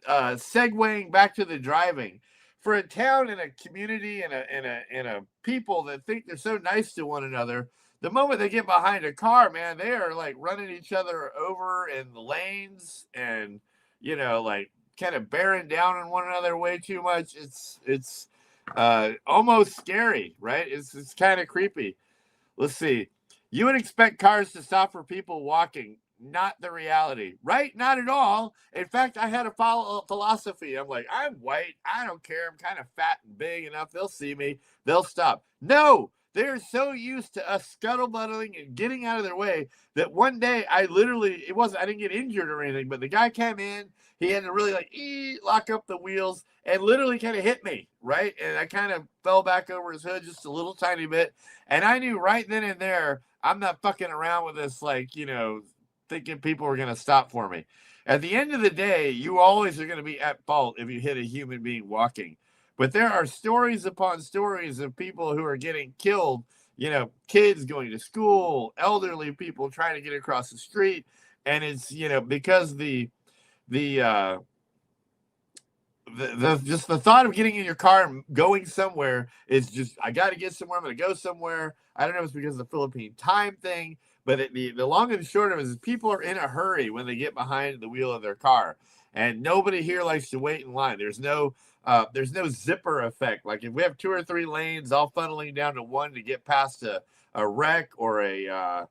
segueing back to the driving, for a town and a community and a people that think they're so nice to one another, the moment they get behind a car, man, they are like running each other over in the lanes and, like kind of bearing down on one another way too much. It's almost scary, right? It's kind of creepy. Let's see. You would expect cars to stop for people walking. Not the reality, right? Not at all. In fact, I had a philosophy. I'm like, I'm white. I don't care. I'm kind of fat and big enough. They'll see me. They'll stop. No, they're so used to us scuttlebuttling and getting out of their way that one day I didn't get injured or anything, but the guy came in. He had to really lock up the wheels and literally kind of hit me, right? And I kind of fell back over his hood just a little tiny bit. And I knew right then and there, I'm not fucking around with this, thinking people are going to stop for me. At the end of the day, you always are going to be at fault if you hit a human being walking. But there are stories upon stories of people who are getting killed, kids going to school, elderly people trying to get across the street. And it's, because just the thought of getting in your car and going somewhere is just, I got to get somewhere. I'm going to go somewhere. I don't know if it's because of the Philippine time thing, but the long and short of it is people are in a hurry when they get behind the wheel of their car. And nobody here likes to wait in line. There's no There's no zipper effect. Like if we have 2 or 3 lanes all funneling down to one to get past a wreck or a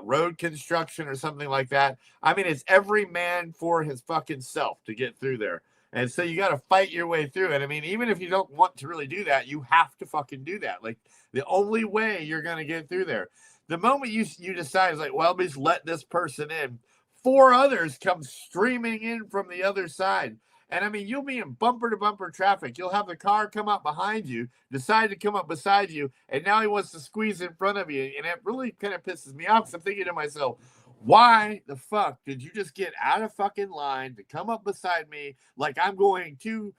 road construction or something like that. I mean, it's every man for his fucking self to get through there. And so you got to fight your way through it. I mean, even if you don't want to really do that, you have to fucking do that. Like the only way you're going to get through there. The moment you decide, it's like, well, just let this person in, 4 others come streaming in from the other side. And I mean, you'll be in bumper to bumper traffic. You'll have the car come up behind you, decide to come up beside you, and now he wants to squeeze in front of you. And it really kind of pisses me off because I'm thinking to myself, why the fuck did you just get out of fucking line to come up beside me like I'm going too,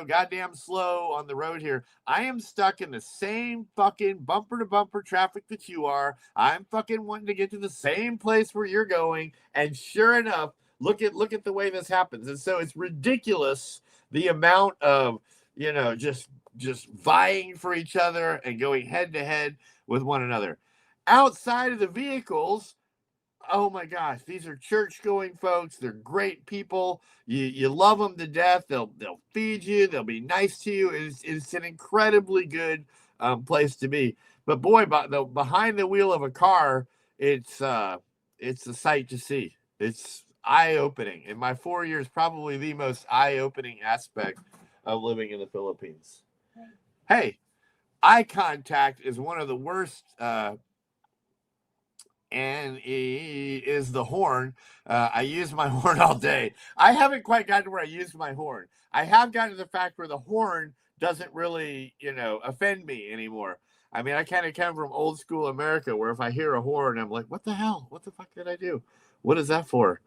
goddamn slow on the road here? I am stuck in the same fucking bumper to bumper traffic that you are. I'm fucking wanting to get to the same place where you're going. And sure enough, look at the way this happens. And so it's ridiculous the amount of, just vying for each other and going head to head with one another. Outside of the vehicles, oh my gosh, these are church-going folks. They're great people. You love them to death. They'll feed you. They'll be nice to you. It's an incredibly good place to be. But boy, behind the wheel of a car, it's a sight to see. It's eye-opening. In my 4 years, probably the most eye-opening aspect of living in the Philippines. Hey, eye contact is one of the worst. And is the horn. I use my horn all day. I haven't quite gotten to where I use my horn. I have gotten to the fact where the horn doesn't really, offend me anymore. I mean, I kind of come from old school America where if I hear a horn, I'm like, what the hell? What the fuck did I do? What is that for?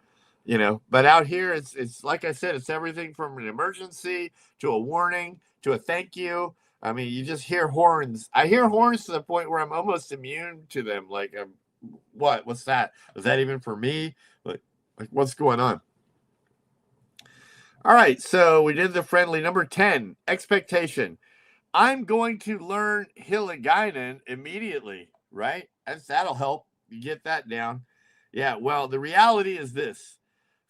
But out here, it's like I said, it's everything from an emergency to a warning to a thank you. I mean, you just hear horns. I hear horns to the point where I'm almost immune to them. Like, what's that? Is that even for me? Like what's going on? All right, so we did the friendly. Number 10, expectation. I'm going to learn Hiligaynon immediately, right? That'll help you get that down. Yeah, well, the reality is this.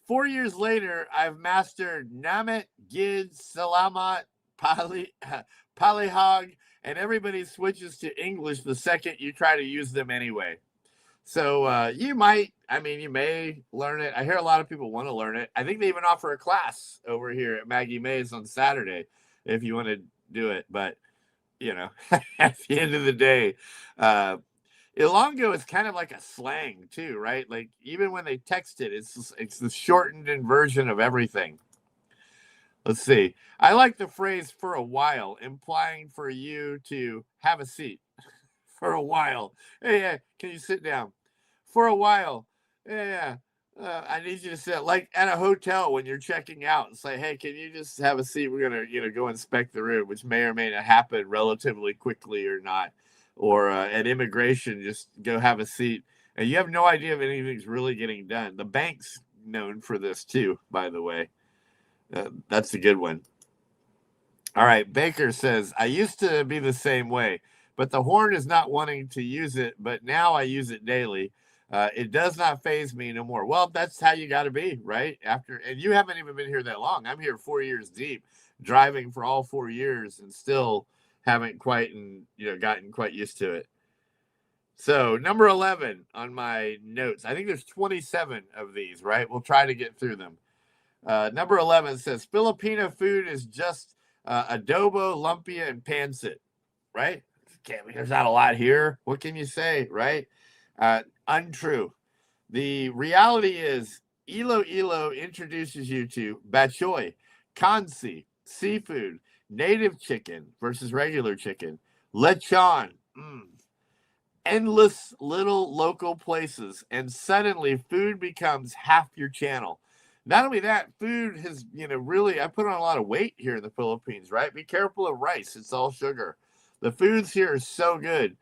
4 years later, I've mastered Namet, Gid, Salamat, Palihog, and everybody switches to English the second you try to use them anyway. So you may learn it. I hear a lot of people want to learn it. I think they even offer a class over here at Maggie Mae's on Saturday if you want to do it. But, at the end of the day, Ilongo is kind of like a slang too, right? Like even when they text it, it's the shortened version of everything. Let's see. I like the phrase "for a while," implying for you to have a seat. For a while. Hey, can you sit down? For a while. Yeah. I need you to sit like at a hotel when you're checking out. It's like, hey, can you just have a seat? We're gonna, go inspect the room, which may or may not happen relatively quickly or not. Or at immigration, just go have a seat. And you have no idea if anything's really getting done. The bank's known for this too, by the way. That's a good one. All right. Baker says, I used to be the same way, but the horn is not wanting to use it, but now I use it daily. It does not faze me no more. Well, that's how you got to be, right? And you haven't even been here that long. I'm here 4 years deep, driving for all 4 years, and still haven't quite gotten quite used to it. So number 11 on my notes. I think there's 27 of these, right? We'll try to get through them. Number 11 says Filipino food is just adobo, lumpia, and pancit, right? There's not a lot here. What can you say, right? Untrue. The reality is Iloilo introduces you to bachoy, kansi, seafood, native chicken versus regular chicken, lechon, endless little local places, and suddenly food becomes half your channel. Not only that, food has, really, I put on a lot of weight here in the Philippines, right? Be careful of rice. It's all sugar. The foods here are so good.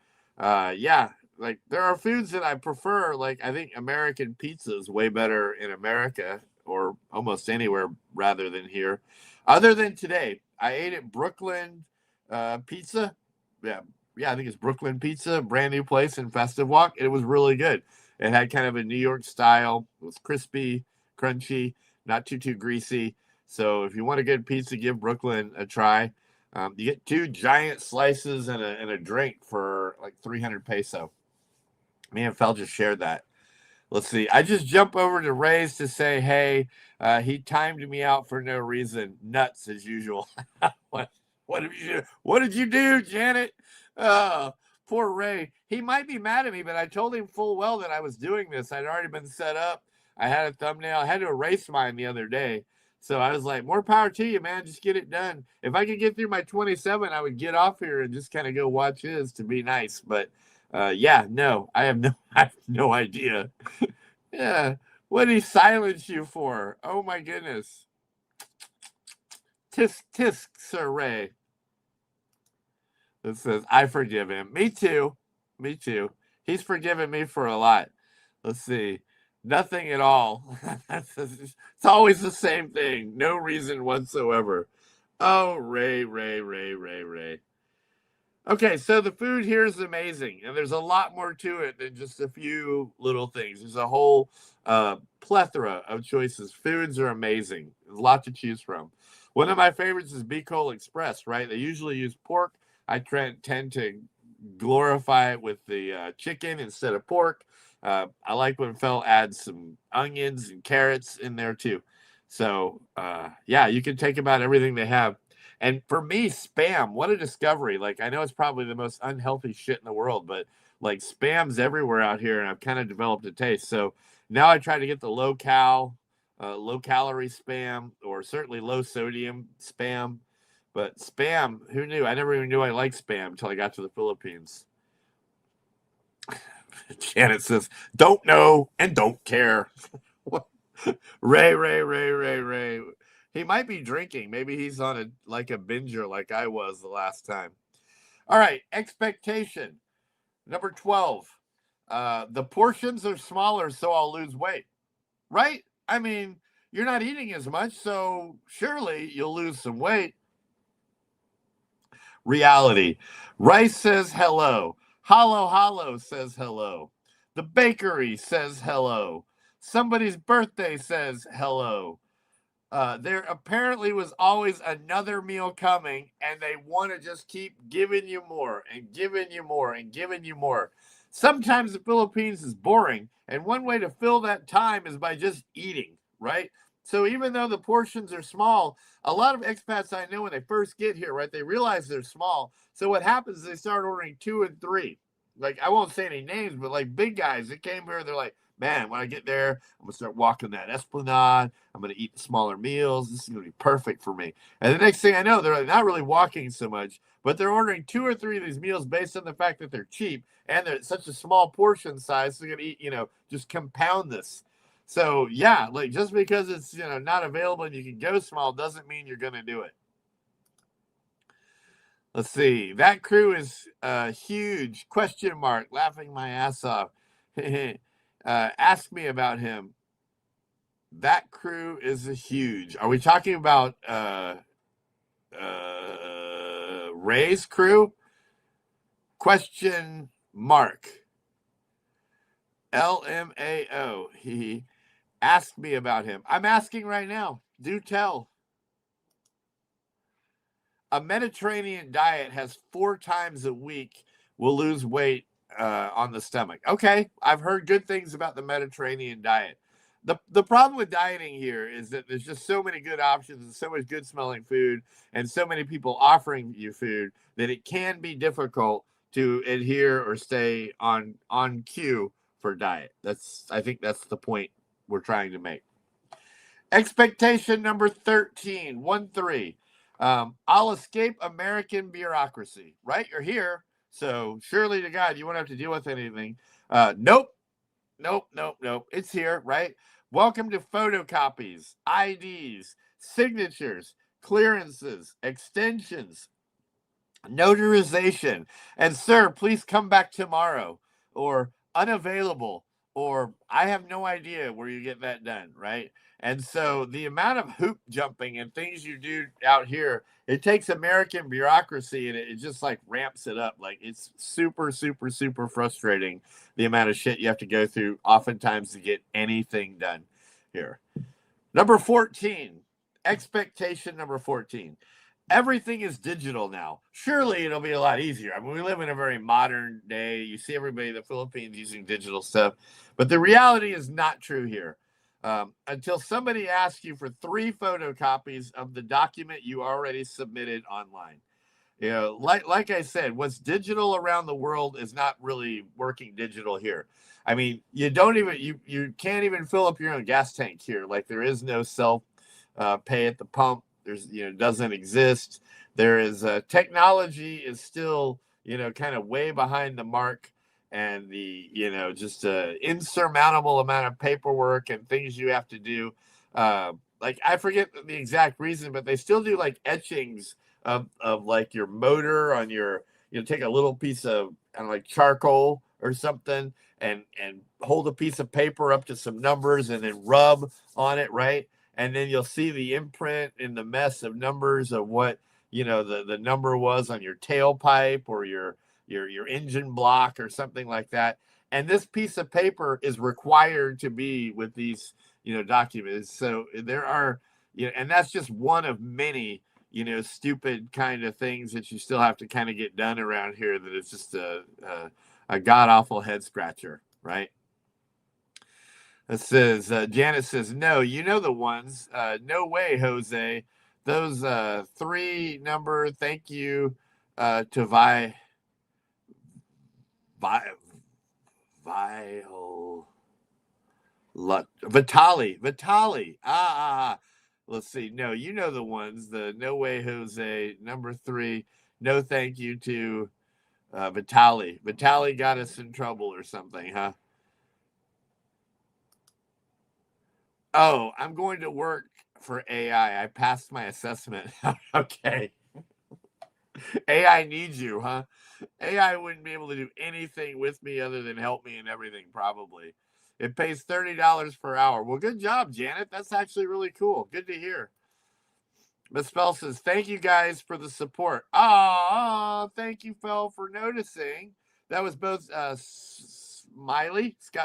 Like there are foods that I prefer. Like I think American pizza is way better in America or almost anywhere rather than here. Other than today, I ate at Brooklyn Pizza. Yeah, I think it's Brooklyn Pizza, brand new place in Festive Walk. It was really good. It had kind of a New York style. It was crispy, crunchy, not too greasy. So if you want a good pizza, give Brooklyn a try. You get 2 giant slices and a drink for like 300 peso. Me and Fel just shared that. Let's see. I just jump over to Ray's to say, hey, he timed me out for no reason. Nuts as usual. What did you do? What did you do, Janet? Oh, poor Ray. He might be mad at me, but I told him full well that I was doing this. I'd already been set up. I had a thumbnail. I had to erase mine the other day. So I was like, more power to you, man. Just get it done. If I could get through my 27, I would get off here and just kind of go watch his to be nice. But yeah, no, I have no idea. Yeah. What did he silence you for? Oh my goodness. Tisk tisk, Sir Ray. It says, I forgive him. Me too. Me too. He's forgiven me for a lot. Let's see. Nothing at all. It's always the same thing. No reason whatsoever. Oh, Ray, Ray, Ray, Ray, Ray. Okay, so the food here is amazing, and there's a lot more to it than just a few little things. There's a whole plethora of choices. Foods are amazing. There's a lot to choose from. One of my favorites is Bicol Express, right? They usually use pork. I tend to glorify it with the chicken instead of pork. I like when Fel adds some onions and carrots in there too. So, yeah, you can take about everything they have. And for me, Spam, what a discovery. Like, I know it's probably the most unhealthy shit in the world, but like Spam's everywhere out here, and I've kind of developed a taste. So now I try to get the low calorie Spam, or certainly low sodium Spam. But Spam, who knew? I never even knew I liked Spam until I got to the Philippines. Janet says, don't know and don't care. Ray, Ray, Ray, Ray, Ray. He might be drinking. Maybe he's on a binger like I was the last time. All right, expectation. Number 12. The portions are smaller, so I'll lose weight. Right? I mean, you're not eating as much, so surely you'll lose some weight. Reality. Rice says hello. Hollow Hollow says hello. The bakery says hello. Somebody's birthday says hello. There apparently was always another meal coming, and they want to just keep giving you more and giving you more and giving you more. Sometimes the Philippines is boring, and one way to fill that time is by just eating, right? So even though the portions are small, a lot of expats I know when they first get here, right, they realize they're small. So what happens is they start ordering 2 and 3. Like, I won't say any names, but like big guys that came here, they're like, man, when I get there, I'm going to start walking that Esplanade. I'm going to eat the smaller meals. This is going to be perfect for me. And the next thing I know, they're not really walking so much, but they're ordering 2 or 3 of these meals based on the fact that they're cheap and they're such a small portion size. So they're going to eat, just compound this. So, yeah, like just because it's, not available and you can go small doesn't mean you're going to do it. Let's see. That crew is huge. ? Laughing my ass off. Ask me about him. That crew is huge. Are we talking about Ray's crew? ? LMAO. He asked me about him. I'm asking right now. Do tell. A Mediterranean diet has 4 times a week will lose weight on the stomach. Okay, I've heard good things about the Mediterranean diet. The problem with dieting here is that there's just so many good options and so much good smelling food and so many people offering you food that it can be difficult to adhere or stay on cue for diet. I think that's the point we're trying to make. Expectation number 13, 1-3. I'll escape American bureaucracy, right? You're here, so surely to God, you won't have to deal with anything. Nope. It's here, right? Welcome to photocopies, IDs, signatures, clearances, extensions, notarization. And sir, please come back tomorrow, or unavailable, or I have no idea where you get that done, right? And so the amount of hoop jumping and things you do out here, it takes American bureaucracy and it just like ramps it up. Like it's super, super, super frustrating the amount of shit you have to go through oftentimes to get anything done here. Number 14, expectation number 14. Everything is digital now. Surely it'll be a lot easier. I mean, we live in a very modern day. You see everybody in the Philippines using digital stuff, but the reality is not true here. Until somebody asks you for 3 photocopies of the document you already submitted online. You know, like I said, what's digital around the world is not really working digital here. I mean, you can't even fill up your own gas tank here. Like there is no self pay at the pump. There's doesn't exist. There is technology is still kind of way behind the mark, and the just insurmountable amount of paperwork and things you have to do. Like I forget the exact reason, but they still do like etchings of like your motor on your take a little piece of like charcoal or something and hold a piece of paper up to some numbers and then rub on it, right? And then you'll see the imprint in the mess of numbers of what the number was on your tailpipe or your engine block or something like that. And this piece of paper is required to be with these documents. So there are and that's just one of many stupid kind of things that you still have to kind of get done around here. That is just a god awful head scratcher, right? It says Janet says no. You know the ones. No way, Jose. Those 3 number. Thank you to Vitali. Let's see. No, you know the ones. The no way, Jose. Number 3. No, thank you to Vitali. Vitali got us in trouble or something, huh? Oh, I'm going to work for AI. I passed my assessment. Okay. AI needs you, huh? AI wouldn't be able to do anything with me other than help me in everything, probably. It pays $30 per hour. Well, good job, Janet. That's actually really cool. Good to hear. Miss Fell says, thank you guys for the support. Oh, thank you, Fell, for noticing. That was both Scott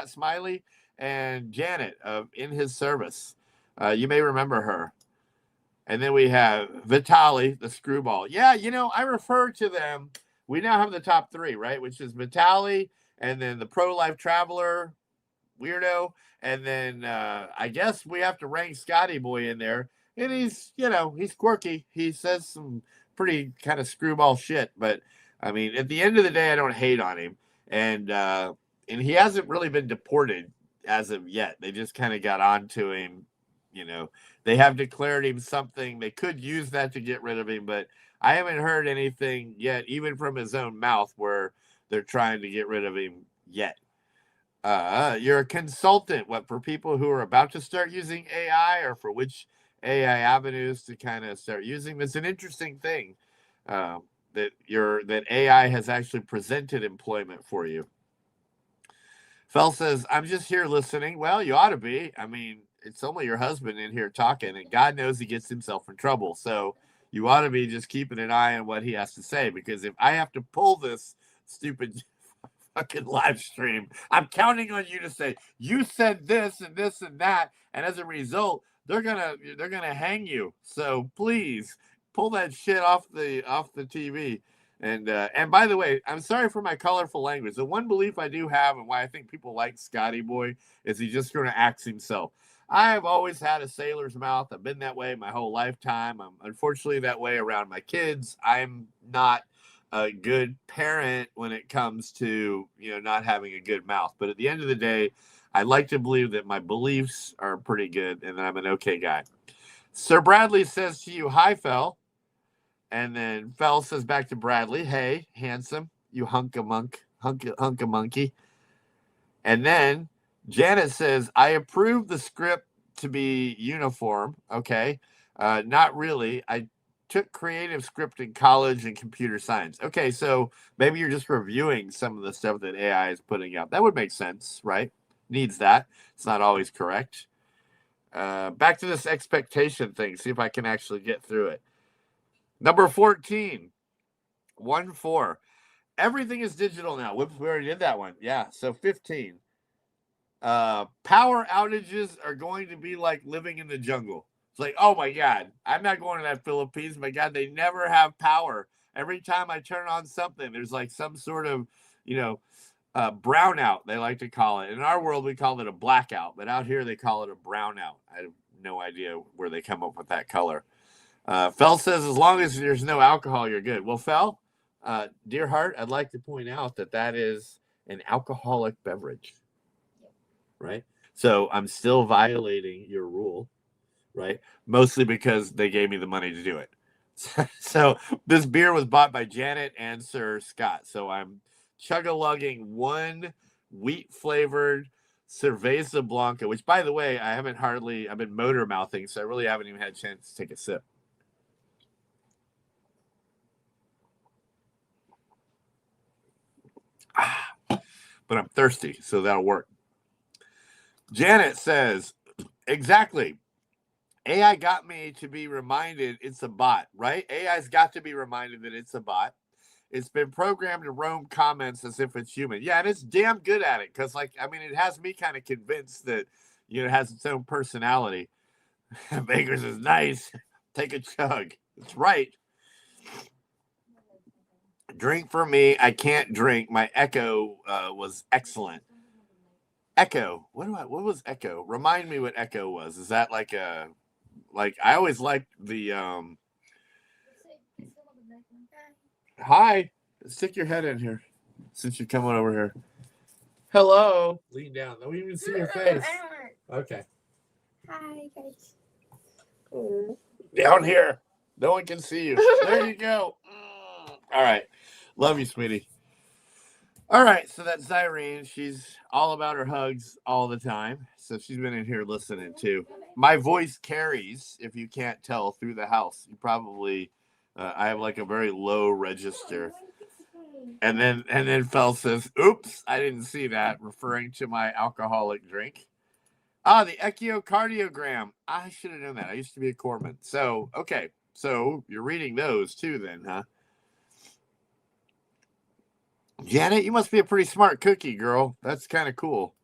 Smiley, and Janet in his service. You may remember her. And then we have Vitali, the screwball. Yeah, I refer to them. We now have the top 3, right? Which is Vitali, and then the pro-life traveler, weirdo, and then I guess we have to rank Scotty Boy in there. And he's quirky. He says some pretty kind of screwball shit, but I mean, at the end of the day, I don't hate on him, and he hasn't really been deported as of yet. They just kind of got onto him. They have declared him something. They could use that to get rid of him, but I haven't heard anything yet, even from his own mouth, where they're trying to get rid of him yet. You're a consultant. What, for people who are about to start using AI, or for which AI avenues to kind of start using? It's an interesting thing that AI has actually presented employment for you. Fell says, I'm just here listening. Well, you ought to be. I mean, it's only your husband in here talking, and God knows he gets himself in trouble. So you ought to be just keeping an eye on what he has to say, because if I have to pull this stupid fucking live stream, I'm counting on you to say you said this and this and that, and as a result, they're gonna hang you. So please pull that shit off the TV. And by the way, I'm sorry for my colorful language. The one belief I do have, and why I think people like Scotty Boy, is he's just going to act himself. I've always had a sailor's mouth. I've been that way my whole lifetime. I'm unfortunately that way around my kids. I'm not a good parent when it comes to not having a good mouth. But at the end of the day, I like to believe that my beliefs are pretty good and that I'm an okay guy. Sir Bradley says to you, hi, Fell. And then Fell says back to Bradley, hey, handsome, you hunk of monkey. And then Janet says, I approve the script to be uniform. Okay. Not really. I took creative script in college and computer science. Okay, so maybe you're just reviewing some of the stuff that AI is putting out. That would make sense, right? Needs that. It's not always correct. Back to this expectation thing. See if I can actually get through it. Number 14. 1-4. Everything is digital now. Whoops, we already did that one. Yeah, so 15. Power outages are going to be like living in the jungle. It's like, oh my God, I'm not going to that Philippines. My God, they never have power. Every time I turn on something, there's like some sort of, you know, brownout, they like to call it. In our world, we call it a blackout, but out here they call it a brownout. I have no idea where they come up with that color. Fel says, as long as there's no alcohol, you're good. Well, Fel, dear heart, I'd like to point out that that is an alcoholic beverage, right? So I'm still violating your rule, right? Mostly because they gave me the money to do it. So this beer was bought by Janet and Sir Scott. So I'm chug-a-lugging one wheat flavored Cerveza Blanca, which by the way, I've been motor mouthing, so I really haven't even had a chance to take a sip. But I'm thirsty, so that'll work. Janet says, exactly. AI got me to be reminded it's a bot, right? AI's got to be reminded that it's a bot. It's been programmed to roam comments as if it's human. Yeah, and it's damn good at it because, like, I mean, it has me kind of convinced that, it has its own personality. Baker's is nice. Take a chug. It's right. Drink for me. I can't drink. My echo was excellent. Echo. What was echo? Remind me what echo was. Is that like I always liked the hi. Stick your head in here since you're coming over here. Hello. Lean down. Don't even see your face. Okay. Hi, guys. Down here. No one can see you. There you go. All right. Love you, sweetie. All right. So that's Irene. She's all about her hugs all the time. So she's been in here listening too. My voice carries, if you can't tell, through the house. You probably, I have like a very low register. And then Fel says, oops, I didn't see that, referring to my alcoholic drink. The echocardiogram. I should have known that. I used to be a corpsman. So, okay. So you're reading those too then, huh? Janet, you must be a pretty smart cookie, girl. That's kind of cool.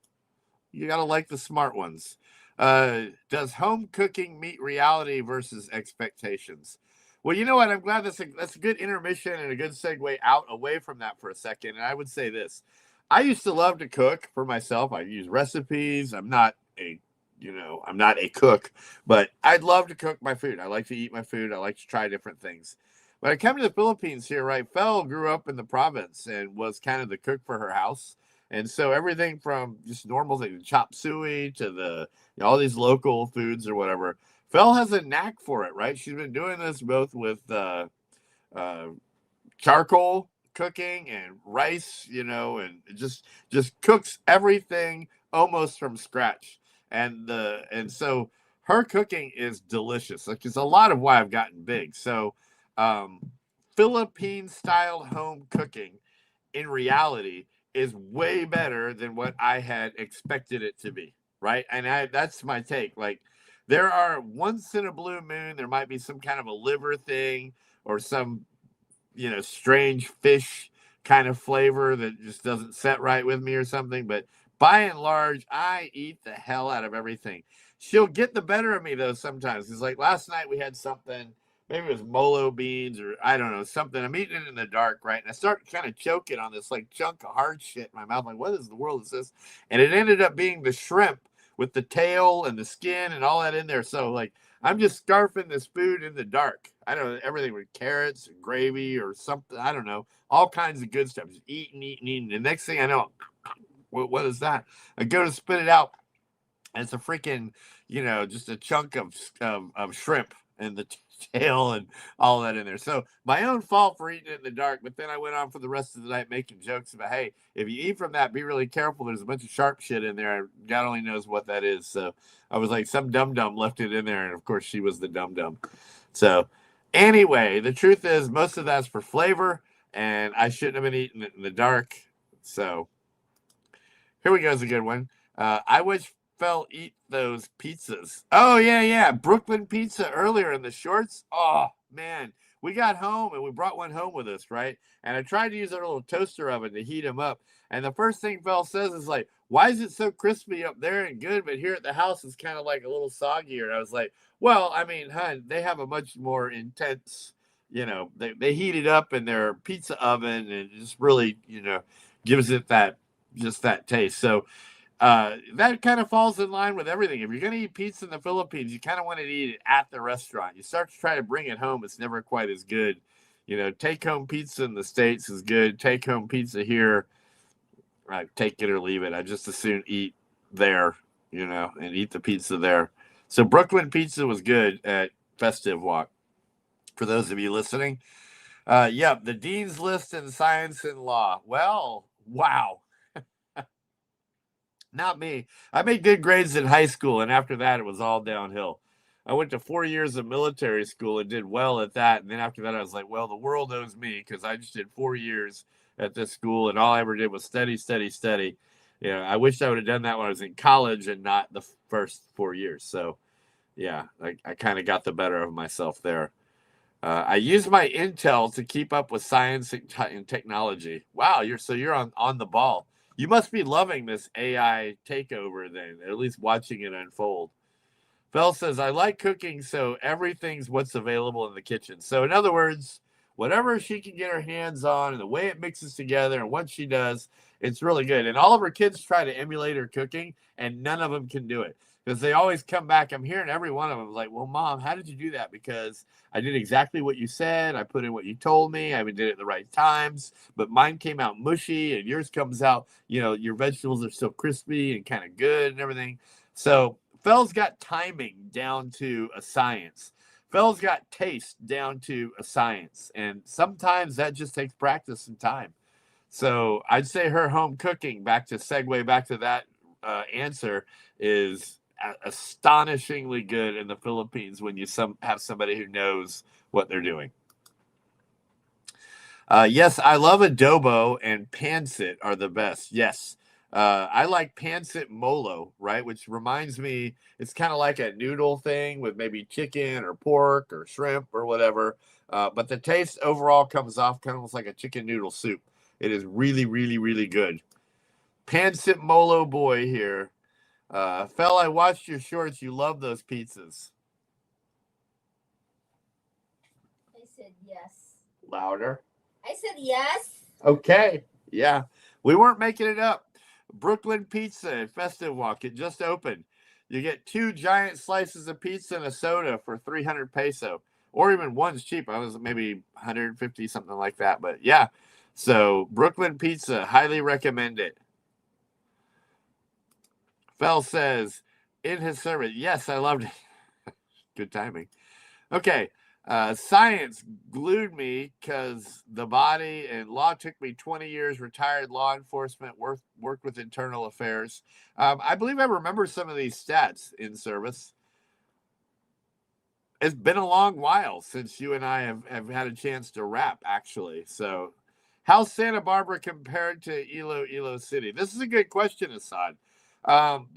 You got to like the smart ones. Does home cooking meet reality versus expectations? Well, you know what? I'm glad that's a good intermission and a good segue out away from that for a second. And I would say this. I used to love to cook for myself. I use recipes. I'm not a cook, but I'd love to cook my food. I like to eat my food. I like to try different things. When I come to the Philippines here, right, Fel grew up in the province and was kind of the cook for her house. And so everything from just normal things, chop suey to all these local foods or whatever, Fel has a knack for it, right? She's been doing this both with uh, charcoal cooking and rice, and just cooks everything almost from scratch. And so her cooking is delicious. Like it's a lot of why I've gotten big. So Philippine style home cooking in reality is way better than what I had expected it to be. Right. And that's my take. Like there are once in a blue moon, there might be some kind of a liver thing or some, strange fish kind of flavor that just doesn't set right with me or something. But by and large, I eat the hell out of everything. She'll get the better of me though sometimes. It's like last night we had something, maybe it was molo beans or I don't know, something. I'm eating it in the dark, right? And I start kind of choking on this like chunk of hard shit in my mouth. Like, what is the world is this? And it ended up being the shrimp with the tail and the skin and all that in there. So like I'm just scarfing this food in the dark. I don't know, everything with carrots and gravy or something. I don't know, all kinds of good stuff. Just eating. The next thing I know, what is that? I go to spit it out, and it's a freaking, just a chunk of shrimp and the tail and all that in there. So my own fault for eating it in the dark. But then I went on for the rest of the night making jokes about, hey, if you eat from that, be really careful. There's a bunch of sharp shit in there. God only knows what that is. So I was like, some dum-dum left it in there. And of course she was the dum-dum. So anyway, the truth is most of that's for flavor. And I shouldn't have been eating it in the dark. So here we go. Is a good one. I wish Fel eat those pizzas. Oh, yeah. Brooklyn pizza earlier in the shorts. Oh, man. we got home and we brought one home with us, right? And I tried to use our little toaster oven to heat them up. And the first thing Phil says is like, why is it so crispy up there and good, but here at the house it's kind of like a little soggier? And I was like, well, I mean, hun, they have a much more intense, they heat it up in their pizza oven and it just really, gives it that taste. So that kind of falls in line with everything. If you're going to eat pizza in the Philippines, you kind of want to eat it at the restaurant. You start to try to bring it home, it's never quite as good. Take home pizza in the States is good. Take home pizza here, I take it or leave it. I just as soon eat there, and eat the pizza there. So Brooklyn pizza was good at Festive Walk. For those of you listening, yep, the Dean's List in Science and Law. Well, wow. Not me. I made good grades in high school, and after that, it was all downhill. I went to 4 years of military school and did well at that. And then after that, I was like, well, the world owes me because I just did 4 years at this school, and all I ever did was study, study, study. I wish I would have done that when I was in college and not the first 4 years. So, yeah, I kind of got the better of myself there. I use my intel to keep up with science and technology. Wow, you're on the ball. You must be loving this AI takeover then, at least watching it unfold. Phil says, I like cooking, so everything's what's available in the kitchen. So in other words, whatever she can get her hands on and the way it mixes together and what she does, it's really good. And all of her kids try to emulate her cooking, and none of them can do it because they always come back. I'm hearing every one of them like, well, Mom, how did you do that? Because I did exactly what you said. I put in what you told me. I did it at the right times, but mine came out mushy and yours comes out, your vegetables are still crispy and kind of good and everything. So Phil's got timing down to a science. Phil's got taste down to a science. And sometimes that just takes practice and time. So I'd say her home cooking, segue back to that answer, is astonishingly good in the Philippines when you have somebody who knows what they're doing. Yes, I love adobo and pancit are the best. Yes. I like pancit molo, right? Which reminds me, it's kind of like a noodle thing with maybe chicken or pork or shrimp or whatever. But the taste overall comes off kind of almost like a chicken noodle soup. It is really, really, really good. Pancit molo boy here. Fel, I watched your shorts. You love those pizzas. I said yes. Louder. I said yes. Okay. Yeah. We weren't making it up. Brooklyn Pizza at Festive Walk. It just opened. You get 2 giant slices of pizza and a soda for 300 peso. Or even one's cheap. I was maybe 150, something like that. But yeah. So Brooklyn Pizza, highly recommend it. Fel says, in his service. Yes, I loved it. Good timing. Okay. Science glued me because the body and law took me 20 years, retired law enforcement, worked with internal affairs. I believe I remember some of these stats in service. It's been a long while since you and I have had a chance to rap, actually. So, how's Santa Barbara compared to Iloilo City? This is a good question, Assad.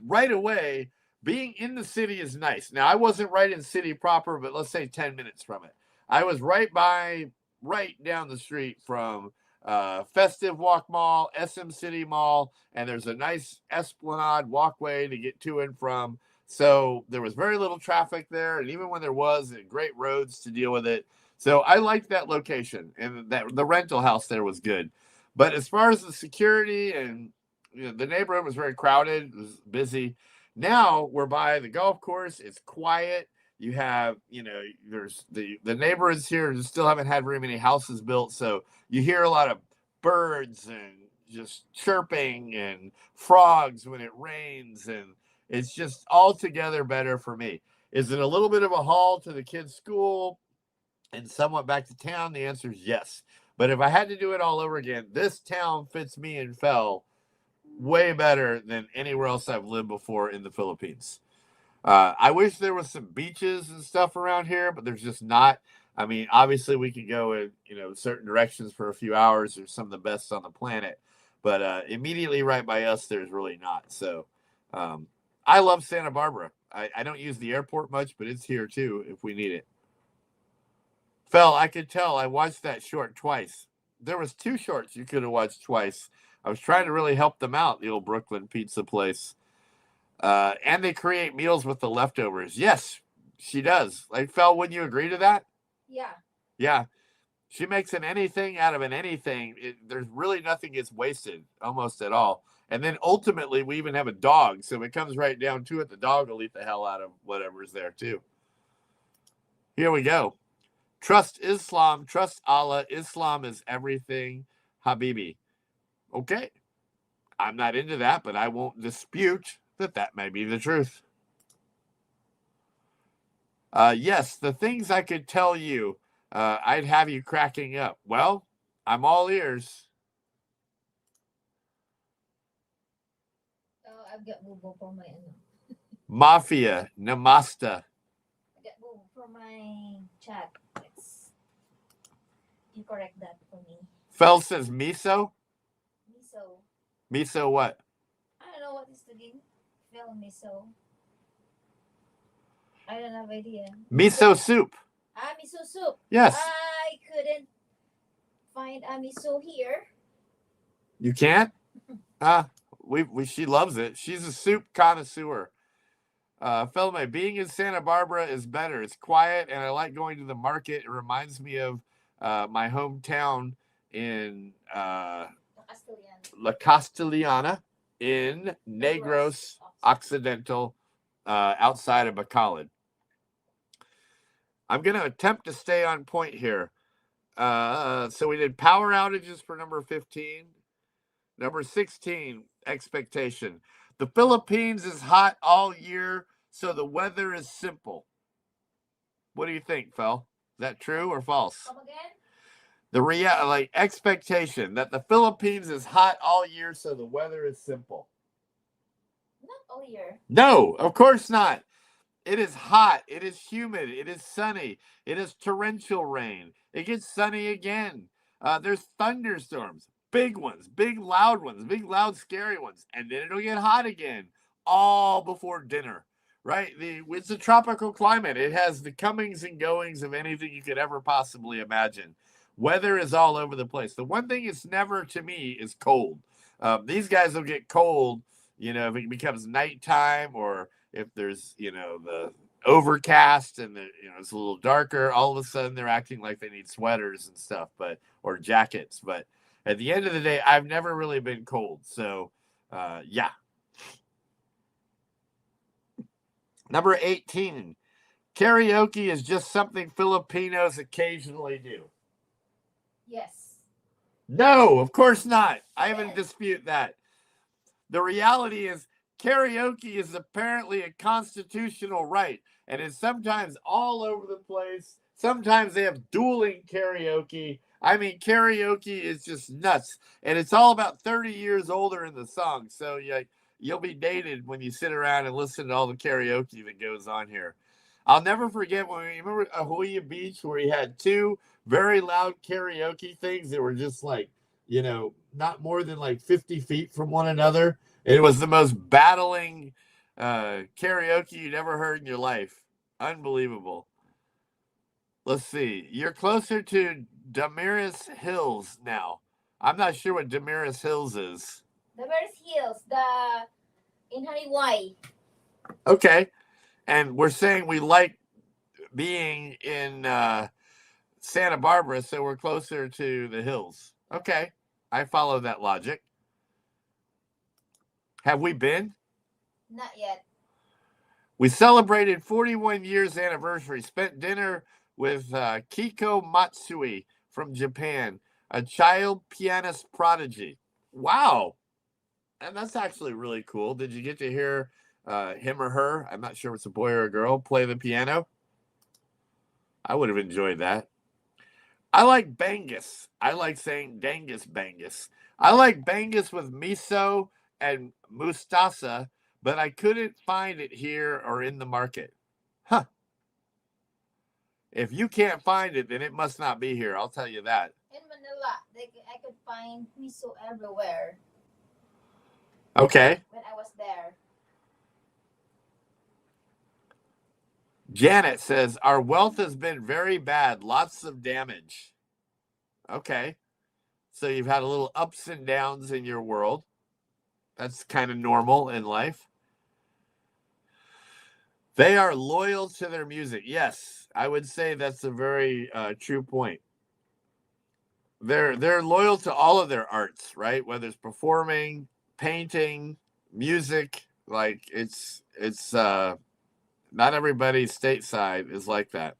Right away, being in the city is nice. Now, I wasn't right in city proper, but let's say 10 minutes from it. I was right down the street from Festive Walk Mall, SM City Mall, and there's a nice esplanade walkway to get to and from. So there was very little traffic there, and even when there was, great roads to deal with it. So I liked that location, and that the rental house there was good. But as far as the security and the neighborhood was very crowded, it was busy. Now we're by the golf course. It's quiet. You have, there's the neighborhoods here still haven't had very many houses built. So you hear a lot of birds and just chirping and frogs when it rains. And it's just altogether better for me. Is it a little bit of a haul to the kids' school and somewhat back to town? The answer is yes. But if I had to do it all over again, this town fits me and Fel way better than anywhere else I've lived before in the Philippines. I wish there was some beaches and stuff around here, but there's just not. I mean, obviously we could go in, certain directions for a few hours. There's some of the best on the planet, but immediately right by us, there's really not. So I love Santa Barbara. I don't use the airport much, but it's here too if we need it. Fel, I could tell. I watched that short twice. There was 2 shorts you could have watched twice. I was trying to really help them out, the old Brooklyn pizza place. And they create meals with the leftovers. Yes, she does. Like, Fel, wouldn't you agree to that? Yeah. Yeah. She makes an anything out of an anything. There's really nothing gets wasted, almost at all. And then ultimately, we even have a dog. So it comes right down to it. The dog will eat the hell out of whatever's there, too. Here we go. Trust Islam, trust Allah. Islam is everything, Habibi. Okay. I'm not into that, but I won't dispute that may be the truth. Yes, the things I could tell you, I'd have you cracking up. Well, I'm all ears. Oh, I've got Bubo for my Mafia, Namasta. I got Bubo for my chat. You correct that for me. Fel says miso. Miso. Miso what? I don't know what is the game. Phil miso. I don't have idea. Miso soup. Miso soup. Yes. I couldn't find a miso here. You can't? She loves it. She's a soup connoisseur. Felme, being in Santa Barbara is better. It's quiet, and I like going to the market. It reminds me of my hometown in La Castellana in Negros Occidental, outside of Bacolod. I'm going to attempt to stay on point here. So we did power outages for number 15. Number 16, expectation. The Philippines is hot all year, so the weather is simple. What do you think, Fel? Is that true or false? Come again? The expectation that the Philippines is hot all year, so the weather is simple. Not all year. No, of course not. It is hot. It is humid. It is sunny. It is torrential rain. It gets sunny again. There's thunderstorms, big ones, big loud ones, big loud scary ones, and then it'll get hot again, all before dinner. Right? It's a tropical climate. It has the comings and goings of anything you could ever possibly imagine. Weather is all over the place. The one thing it's never, to me, is cold. These guys will get cold, if it becomes nighttime or if there's, the overcast and it's a little darker. All of a sudden, they're acting like they need sweaters and stuff, or jackets. But at the end of the day, I've never really been cold. So, yeah. Number 18, karaoke is just something Filipinos occasionally do. Yes. No, of course not. I haven't dispute that. The reality is karaoke is apparently a constitutional right, and it's sometimes all over the place. Sometimes they have dueling karaoke. I mean, karaoke is just nuts, and it's all about 30 years older in the song. So you'll be dated when you sit around and listen to all the karaoke that goes on here. I'll never forget when we remember Ahoya Beach, where he had 2 very loud karaoke things that were just like, not more than like 50 feet from one another. It was the most battling karaoke you'd ever heard in your life. Unbelievable. Let's see. You're closer to Damaris Hills now. I'm not sure what Damaris Hills is. Damaris Hills, in Hawaii. Okay. And we're saying we like being in Santa Barbara, so we're closer to the hills. Okay. I follow that logic. Have we been? Not yet. We celebrated 41 years anniversary. Spent dinner with Kiko Matsui from Japan, a child pianist prodigy. Wow. And that's actually really cool. Did you get to hear him or her, I'm not sure if it's a boy or a girl, play the piano? I would have enjoyed that. I like bangus. I like saying dangus bangus. I like bangus with miso and mustasa, but I couldn't find it here or in the market. Huh. If you can't find it, then it must not be here. I'll tell you that. In Manila, I could find miso everywhere. Okay. When I was there. Janet says, our wealth has been very bad. Lots of damage. Okay. So you've had a little ups and downs in your world. That's kind of normal in life. They are loyal to their music. Yes, I would say that's a very true point. They're loyal to all of their arts, right? Whether it's performing, painting, music. Like it's not everybody stateside is like that.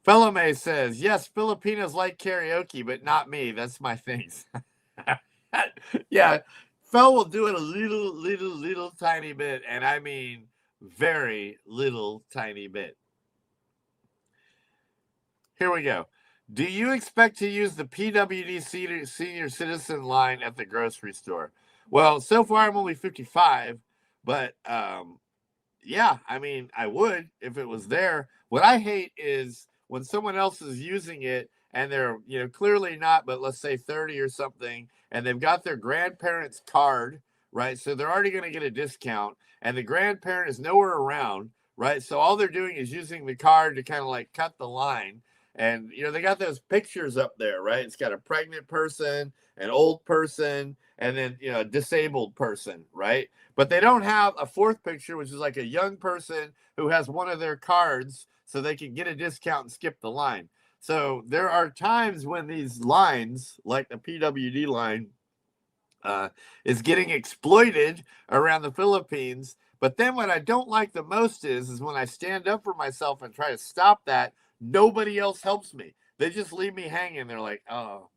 Fellow May says, yes, Filipinos like karaoke, but not me. That's my thing. Yeah, Phil will do it a little tiny bit, and I mean very little tiny bit. Here we go. Do you expect to use the PWD senior citizen line at the grocery store? Well, so far I'm only 55, but yeah, I mean, I would if it was there. What I hate is when someone else is using it and they're, clearly not, but let's say 30 or something, and they've got their grandparents' card, right? So they're already going to get a discount, and the grandparent is nowhere around, right? So all they're doing is using the card to kind of like cut the line. And, they got those pictures up there, right? It's got a pregnant person, an old person, and then, a disabled person, right? But they don't have a fourth picture, which is like a young person who has one of their cards so they can get a discount and skip the line. So there are times when these lines, like the PWD line, is getting exploited around the Philippines. But then what I don't like the most is when I stand up for myself and try to stop that, nobody else helps me. They just leave me hanging. They're like, oh,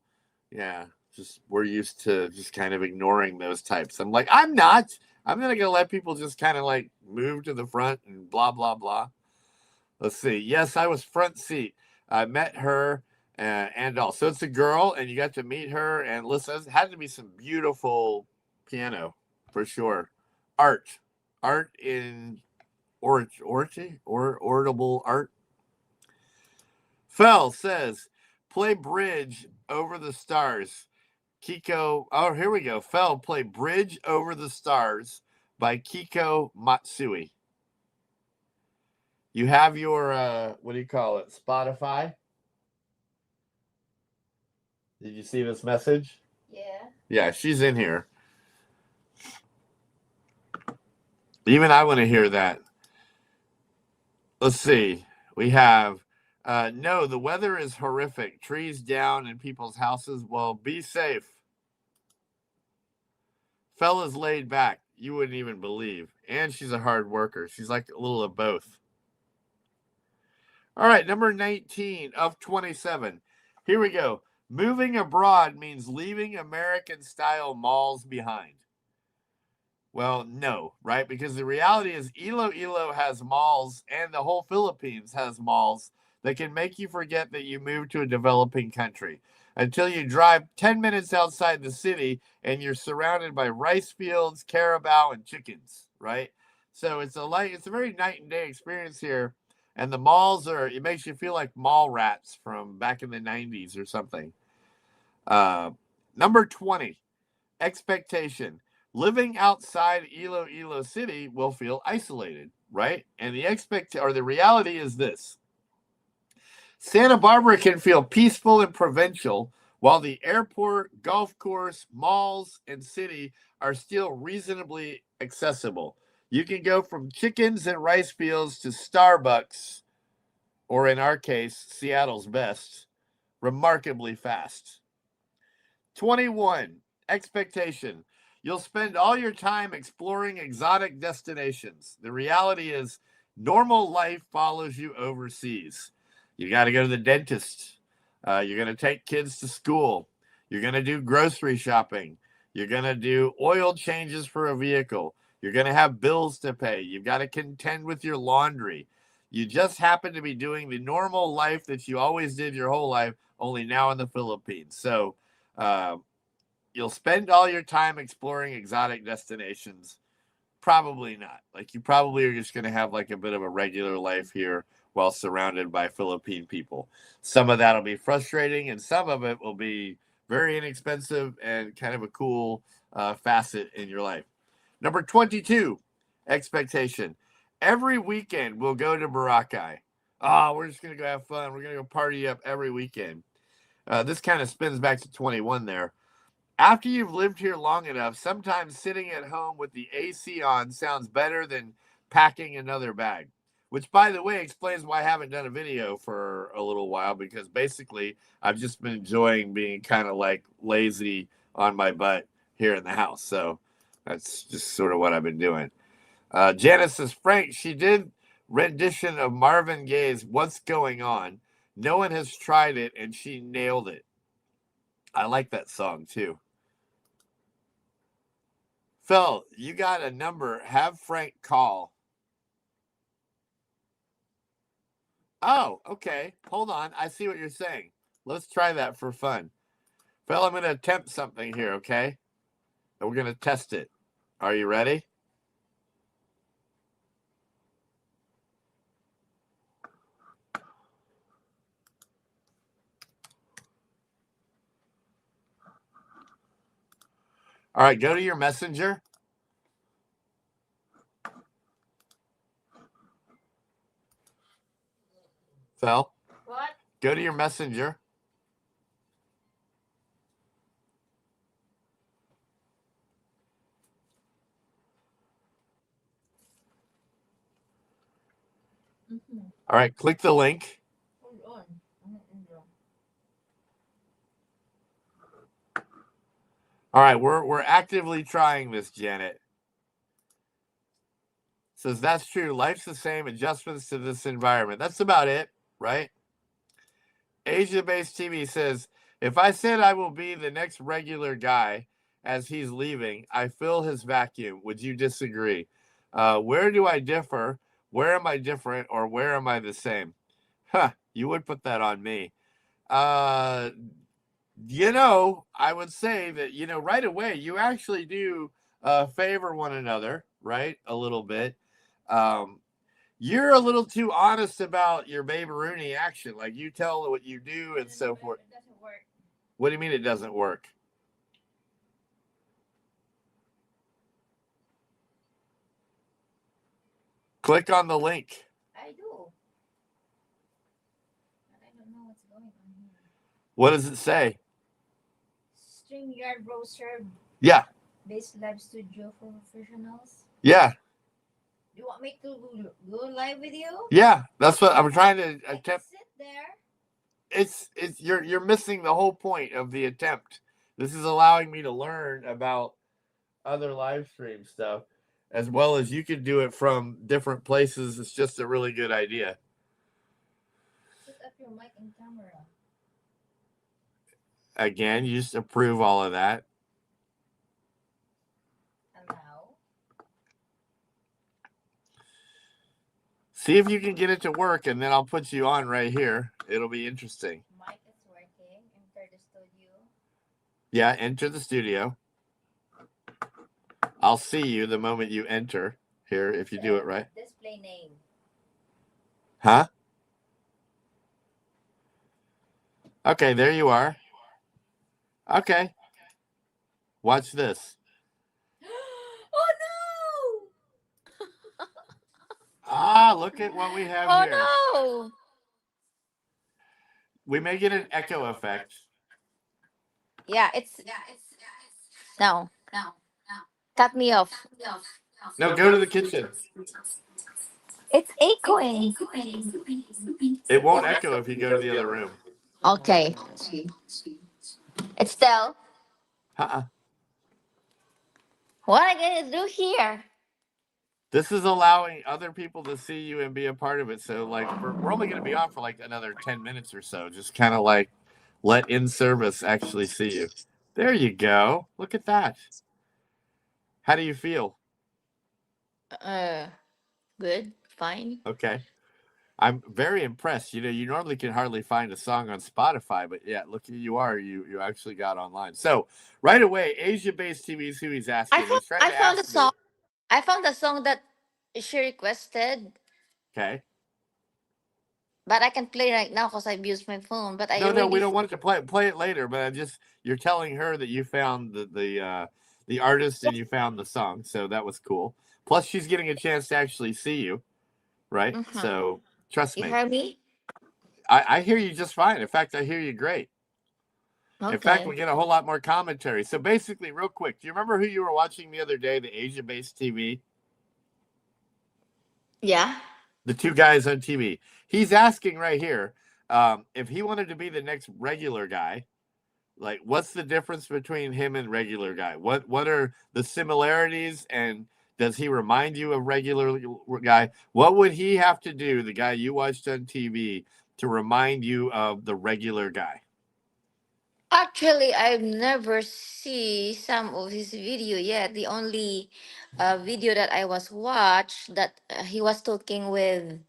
yeah, just we're used to just kind of ignoring those types. I'm like, I'm not. I'm not gonna let people just kind of like move to the front and blah blah blah. Let's see. Yes, I was front seat. I met her and all. So it's a girl, and you got to meet her and listen. It had to be some beautiful piano for sure. Art in ortable art. Fell says, play bridge over the stars. Kiko, oh, here we go. Fell, play Bridge Over the Stars by Kiko Matsui. You have your, what do you call it, Spotify? Did you see this message? Yeah. Yeah, she's in here. Even I want to hear that. Let's see. We have, no, the weather is horrific. Trees down in people's houses. Well, be safe. Fella's laid back. You wouldn't even believe. And she's a hard worker. She's like a little of both. All right, number 19 of 27. Here we go. Moving abroad means leaving American style malls behind. Well, no, right? Because the reality is Iloilo has malls and the whole Philippines has malls that can make you forget that you moved to a developing country until you drive 10 minutes outside the city and you're surrounded by rice fields, carabao, and chickens, right? So it's a very night and day experience here. And the malls it makes you feel like mall rats from back in the 90s or something. Number 20, expectation. Living outside Iloilo City will feel isolated, right? And the reality is this. Santa Barbara can feel peaceful and provincial, while the airport, golf course, malls, and city are still reasonably accessible. You can go from chickens and rice fields to Starbucks, or in our case, Seattle's best, remarkably fast. 21, expectation. You'll spend all your time exploring exotic destinations. The reality is, normal life follows you overseas. You got to go to the dentist. You're going to take kids to school. You're going to do grocery shopping. You're going to do oil changes for a vehicle. You're going to have bills to pay. You've got to contend with your laundry. You just happen to be doing the normal life that you always did your whole life, only now in the Philippines. So, you'll spend all your time exploring exotic destinations. Probably not. Like, you probably are just going to have like a bit of a regular life here while surrounded by Philippine people. Some of that'll be frustrating, and some of it will be very inexpensive and kind of a cool facet in your life. Number 22, expectation. every weekend we'll go to Boracay. Oh, we're just gonna go have fun. We're gonna go party up every weekend. This kind of spins back to 21 there. After you've lived here long enough, sometimes sitting at home with the AC on sounds better than packing another bag. Which, by the way, explains why I haven't done a video for a little while, because basically I've just been enjoying being kind of like lazy on my butt here in the house. So that's just sort of what I've been doing. Janice says, Frank, she did rendition of Marvin Gaye's What's Going On. No one has tried it, and she nailed it. I like that song, too. Phil, you got a number. Have Frank call. Oh, okay. Hold on. I see what you're saying. Let's try that for fun. Phil, I'm going to attempt something here, okay? And we're going to test it. Are you ready? All right, go to your messenger. Phil? What? Go to your messenger. Mm-hmm. All right, click the link. Hold on. All right, we're actively trying this, Janet. Says that's true. Life's the same. Adjustments to this environment. That's about it, right? Asia-based TV says, if I said I will be the next regular guy as he's leaving, I fill his vacuum. Would you disagree? Where do I differ? Where am I different, or where am I the same? Huh, you would put that on me. I would say that, right away, you actually do favor one another, right? A little bit. You're a little too honest about your Babe Rooney action. Like, you tell what you do and so forth. It doesn't work. What do you mean it doesn't work? Click on the link. I do. But I don't know what's going on here. What does it say? StreamYard browser. Yeah. Base live studio for professionals. Yeah. You want me to go live with you? Yeah. That's what I'm trying to I attempt. can sit there. It's you're missing the whole point of the attempt. This is allowing me to learn about other live stream stuff, as well as you can do it from different places. It's just a really good idea. Set up your mic and camera. Again, you just approve all of that. Allow. See if you can get it to work, and then I'll put you on right here. It'll be interesting. Mic is working. Enter the studio. Yeah, enter the studio. I'll see you the moment you enter here if you do it right. Display name. Huh? Okay, there you are. Okay. Watch this. Oh no! Ah, look at what we have here. Oh We may get an echo effect. no! Yeah, it's no. Cut me off. No, go to the kitchen. It's echoing. It won't echo if you go to the other room. Okay. It's still. Uh-uh. What am I gonna do here? This is allowing other people to see you and be a part of it. So, like, we're only going to be on for like another 10 minutes or so. Just kind of like let in service actually see you. There you go. Look at that. How do you feel? Good, fine. Okay. I'm very impressed. You normally can hardly find a song on Spotify, but yeah, look who you are. You actually got online. So right away, Asia-based TV is who he's asking. I found a song. I found a song that she requested, Okay. but I can play right now because I've used my phone. But No, we don't want to play it later. But you're telling her that you found the artist and you found the song, so that was cool. Plus, she's getting a chance to actually see you. right? Uh-huh. So trust You me, hear me? I hear you just fine. In fact, I hear you great. In fact, we Okay. get a whole lot more commentary. So basically, real quick, do you remember who you were watching the other day, the Asia-based TV? Yeah. The two guys on TV. He's asking right here if he wanted to be the next regular guy. Like, what's the difference between him and regular guy? What are the similarities, and does he remind you of regular guy? What would he have to do, the guy you watched on TV, to remind you of the regular guy? Actually, I've never see some of his video yet. The only video that I was watched that he was talking with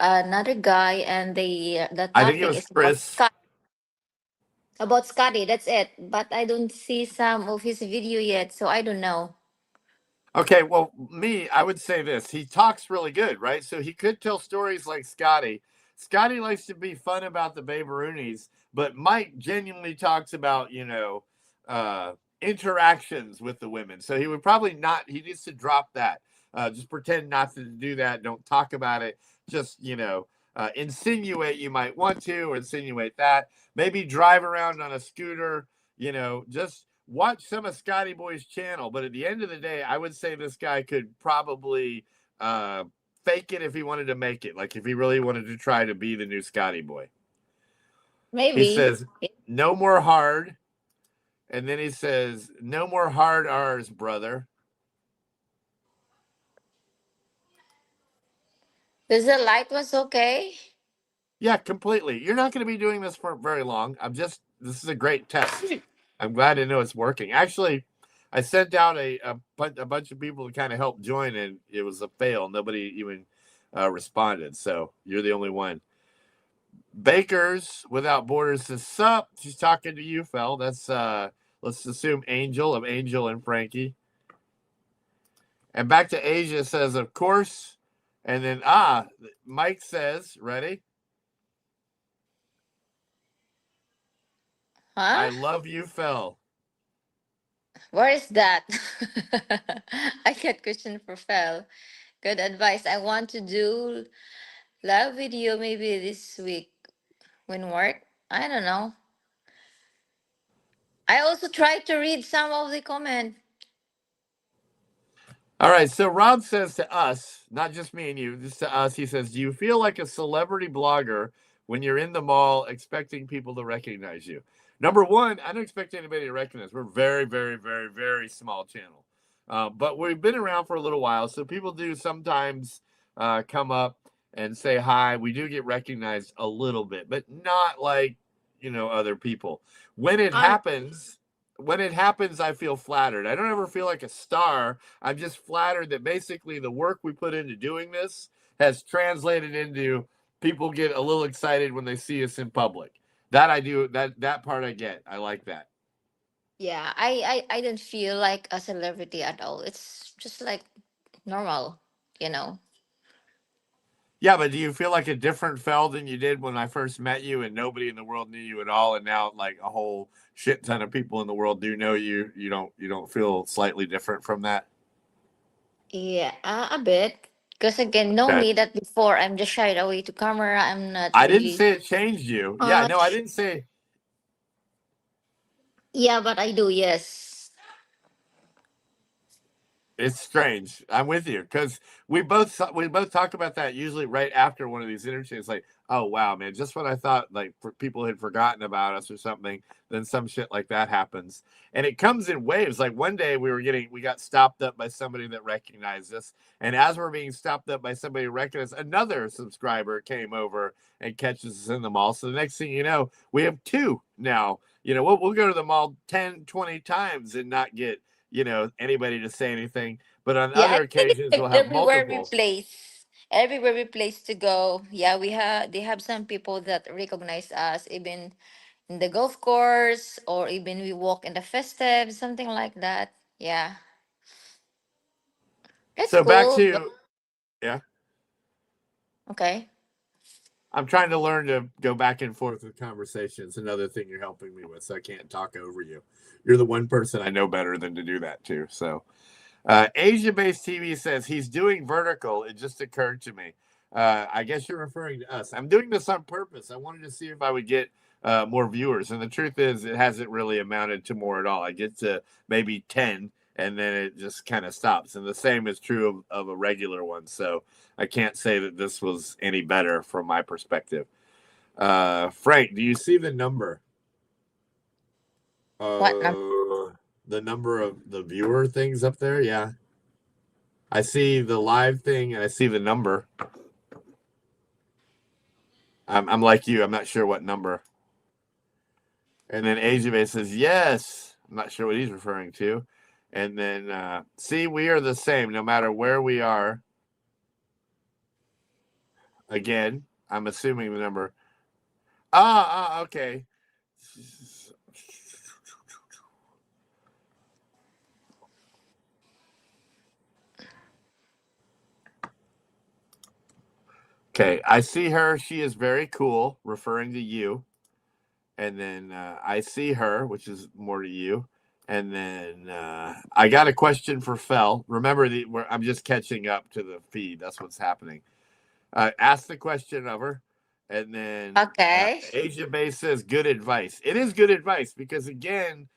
another guy, and the I think it topic was is about Chris. Scotty. That's it. But I don't see some of his video yet, so I don't know. Okay, well, me, I would say this. He talks really good, right? So he could tell stories like Scotty. Scotty likes to be fun about the Baberoonies, but Mike genuinely talks about, uh, interactions with the women. So he would probably not, he needs to drop that. Just pretend not to do that. Don't talk about it. Just, insinuate you might want to, or insinuate that. Maybe drive around on a scooter, just watch some of Scotty Boy's channel. But at the end of the day, I would say this guy could probably uh, fake it if he wanted to make it. Like if he really wanted to try to be the new Scotty Boy. He Maybe. says, no more hard. And then he says, no more hard R's, brother. Because the light was okay. Yeah, completely. You're not going to be doing this for very long. This is a great test. I'm glad to know it's working. Actually, I sent out a bunch of people to kind of help join, and it was a fail. Nobody even responded. So you're the only one. Bakers Without Borders says, sup. She's talking to you, Fel. That's, let's assume Angel of Angel and Frankie. And back to Asia says, of course. And then, Mike says, ready? Huh? I love you, Fel. Where is that? I get question for Fel. Good advice. I want to do live video maybe this week when work. I don't know. I also try to read some of the comment. All right. So Rob says to us, not just me and you, just to us, he says, do you feel like a celebrity blogger when you're in the mall expecting people to recognize you? Number one, I don't expect anybody to recognize. We're very, very, very, very small channel. But we've been around for a little while. So people do sometimes come up and say hi. We do get recognized a little bit, but not like, other people. When it Um, happens, I feel flattered. I don't ever feel like a star. I'm just flattered that basically the work we put into doing this has translated into people get a little excited when they see us in public. That I do. That part I get. I like that. yeah, I don't feel like a celebrity at all. It's just like normal, you know. Yeah, but do you feel like a different Fell than you did when I first met you, and nobody in the world knew you at all, and now like a whole shit ton of people in the world do know you? You don't feel slightly different from that? Yeah, a bit. Because again, know Okay. me that before I'm just shied away to camera. I'm not I didn't really say it changed you. Yeah, no, I much. didn't say. Yeah, but I do. Yes. It's strange. I'm with you because we both talk about that usually right after one of these interviews. Like, oh wow, man, just when I thought like people had forgotten about us or something, then some shit like that happens, and it comes in waves. Like one day we got stopped up by somebody that recognized us, and as we're being stopped up by somebody who recognized, another subscriber came over and catches us in the mall. So the next thing you know, we have two now. We'll go to the mall 10, 20 times and not get anybody to say anything. But on Yeah, I other think occasions, it's we'll have everywhere we multiple. place. Everywhere we place to go. Yeah, they have some people that recognize us even in the golf course or even we walk in the festive, something like that. Yeah. It's So back cool. But to, yeah, okay. I'm trying to learn to go back and forth with conversations. Another thing you're helping me with, so I can't talk over you. You're the one person I know better than to do that too. So Asia-based TV says he's doing vertical. It just occurred to me. I guess you're referring to us. I'm doing this on purpose. I wanted to see if I would get more viewers, and the truth is, it hasn't really amounted to more at all. I get to maybe 10, and then it just kind of stops. And the same is true of a regular one. So I can't say that this was any better from my perspective. Frank, do you see the number? What number? The number of the viewer things up there? Yeah. I see the live thing and I see the number. I'm like you. I'm not sure what number. And then Ajabe says, yes. I'm not sure what he's referring to. And then, see, we are the same no matter where we are. Again, I'm assuming the number. Okay. Okay, I see her. She is very cool, referring to you. And then I see her, which is more to you. And then I got a question for Fel. Remember, I'm just catching up to the feed. That's what's happening. Ask the question of her, and then Okay. Asia Bay says good advice. It is good advice because again,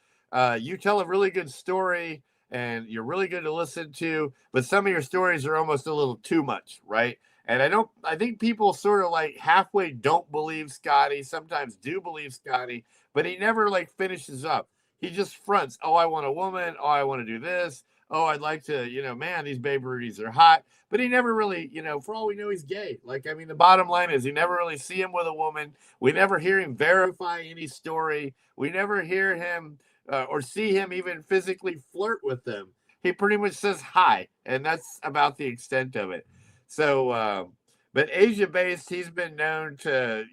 you tell a really good story and you're really good to listen to, but some of your stories are almost a little too much, right? And I think people sort of like halfway don't believe Scotty, sometimes do believe Scotty, but he never like finishes up. He just fronts, oh, I want a woman, oh, I want to do this, oh, I'd like to, man, these baby rudies are hot. But he never really, for all we know, he's gay. Like, I mean, the bottom line is you never really see him with a woman. We never hear him verify any story. We never hear him or see him even physically flirt with them. He pretty much says hi, and that's about the extent of it. So, but Asia based, he's been known to,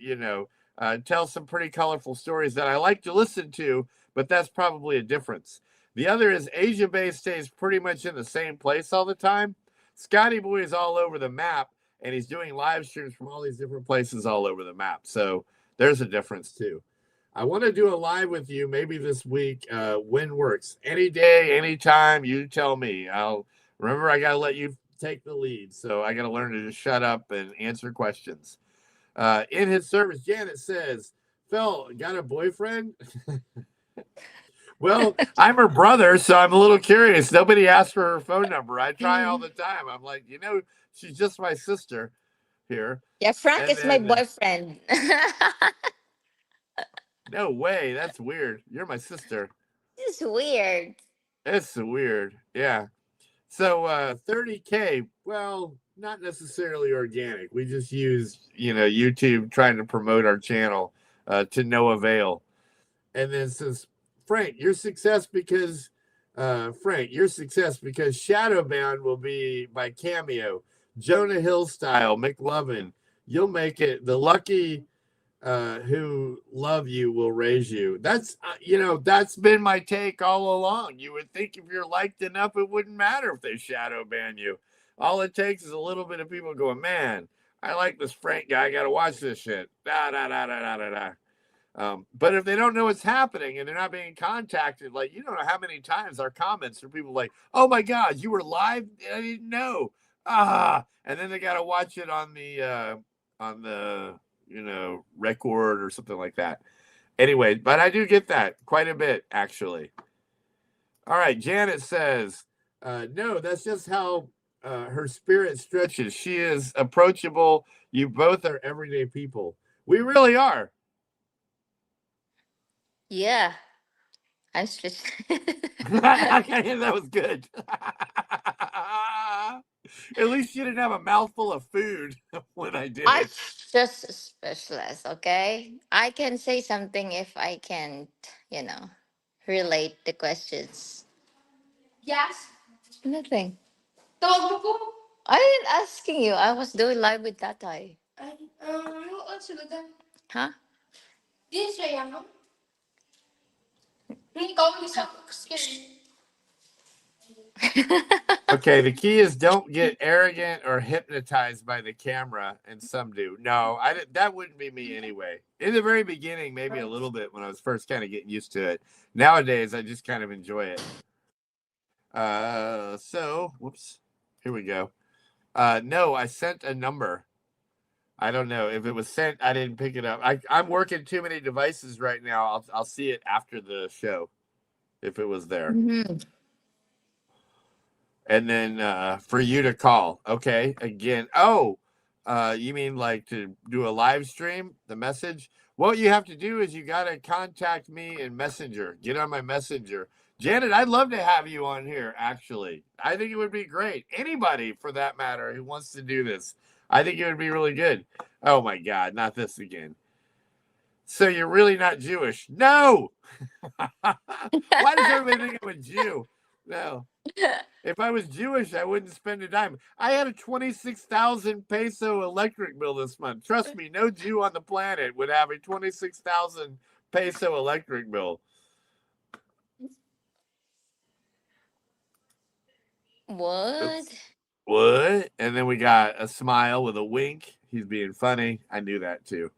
tell some pretty colorful stories that I like to listen to, but that's probably a difference. The other is Asia based stays pretty much in the same place all the time. Scotty Boy is all over the map, and he's doing live streams from all these different places all over the map. So there's a difference too. I want to do a live with you maybe this week. When works, any day, anytime. You tell me. I'll remember. I gotta let you take the lead, so I gotta learn to just shut up and answer questions. In his service, Janet says, "Phil, got a boyfriend?" Well, I'm her brother, so I'm a little curious. Nobody asked for her phone number. I try all the time. I'm like, she's just my sister here. Yeah, Frank And is my then, boyfriend. no way. That's weird. You're my sister. This is weird. It's weird. Yeah. So 30K, well, not necessarily organic. We just use, YouTube trying to promote our channel to no avail. And then says, Frank, your success because Shadowbound will be by Cameo, Jonah Hill style, McLovin. You'll make it. The lucky who love you will raise you. That's been my take all along. You would think if you're liked enough, it wouldn't matter if they shadow ban you. All it takes is a little bit of people going, man, I like this Frank guy. I got to watch this shit. Da da da da da da da. But if they don't know what's happening and they're not being contacted, like you don't know how many times our comments are people like, "Oh my God, you were live? I didn't know." And then they got to watch it on the record or something like that. Anyway, but I do get that quite a bit actually. All right, Janet says, "No, that's just how her spirit stretches. She is approachable. You both are everyday people. We really are." Yeah, I'm stretched. Okay, that was good. At least you didn't have a mouthful of food when I did I'm it. just a specialist, okay? I can say something if I can't, you know, relate the questions. Yes. Nothing. Tawag ko. I didn't asking you. I was doing live with Tatay. Ay, ano sila dyan? Huh? Di siya yan, no? Ikaw, isa skin. Okay, the key is don't get arrogant or hypnotized by the camera, and some do. No, that wouldn't be me anyway. In the very beginning, maybe a little bit when I was first kind of getting used to it. Nowadays, I just kind of enjoy it. Whoops. Here we go. No, I sent a number. I don't know if it was sent. I didn't pick it up. I'm working too many devices right now. I'll see it after the show if it was there. Mhm. And then for you to call. Okay. Again. Oh, you mean like to do a live stream, the message? What you have to do is you got to contact me in Messenger. Get on my Messenger. Janet, I'd love to have you on here, actually. I think it would be great. Anybody, for that matter, who wants to do this. I think it would be really good. Oh, my God. Not this again. So you're really not Jewish? No. Why does everybody think I'm a Jew? No. If I was Jewish, I wouldn't spend a dime. I had a 26,000 peso electric bill this month. Trust me, no Jew on the planet would have a 26,000 peso electric bill. What? Oops. What? And then we got a smile with a wink. He's being funny. I knew that too.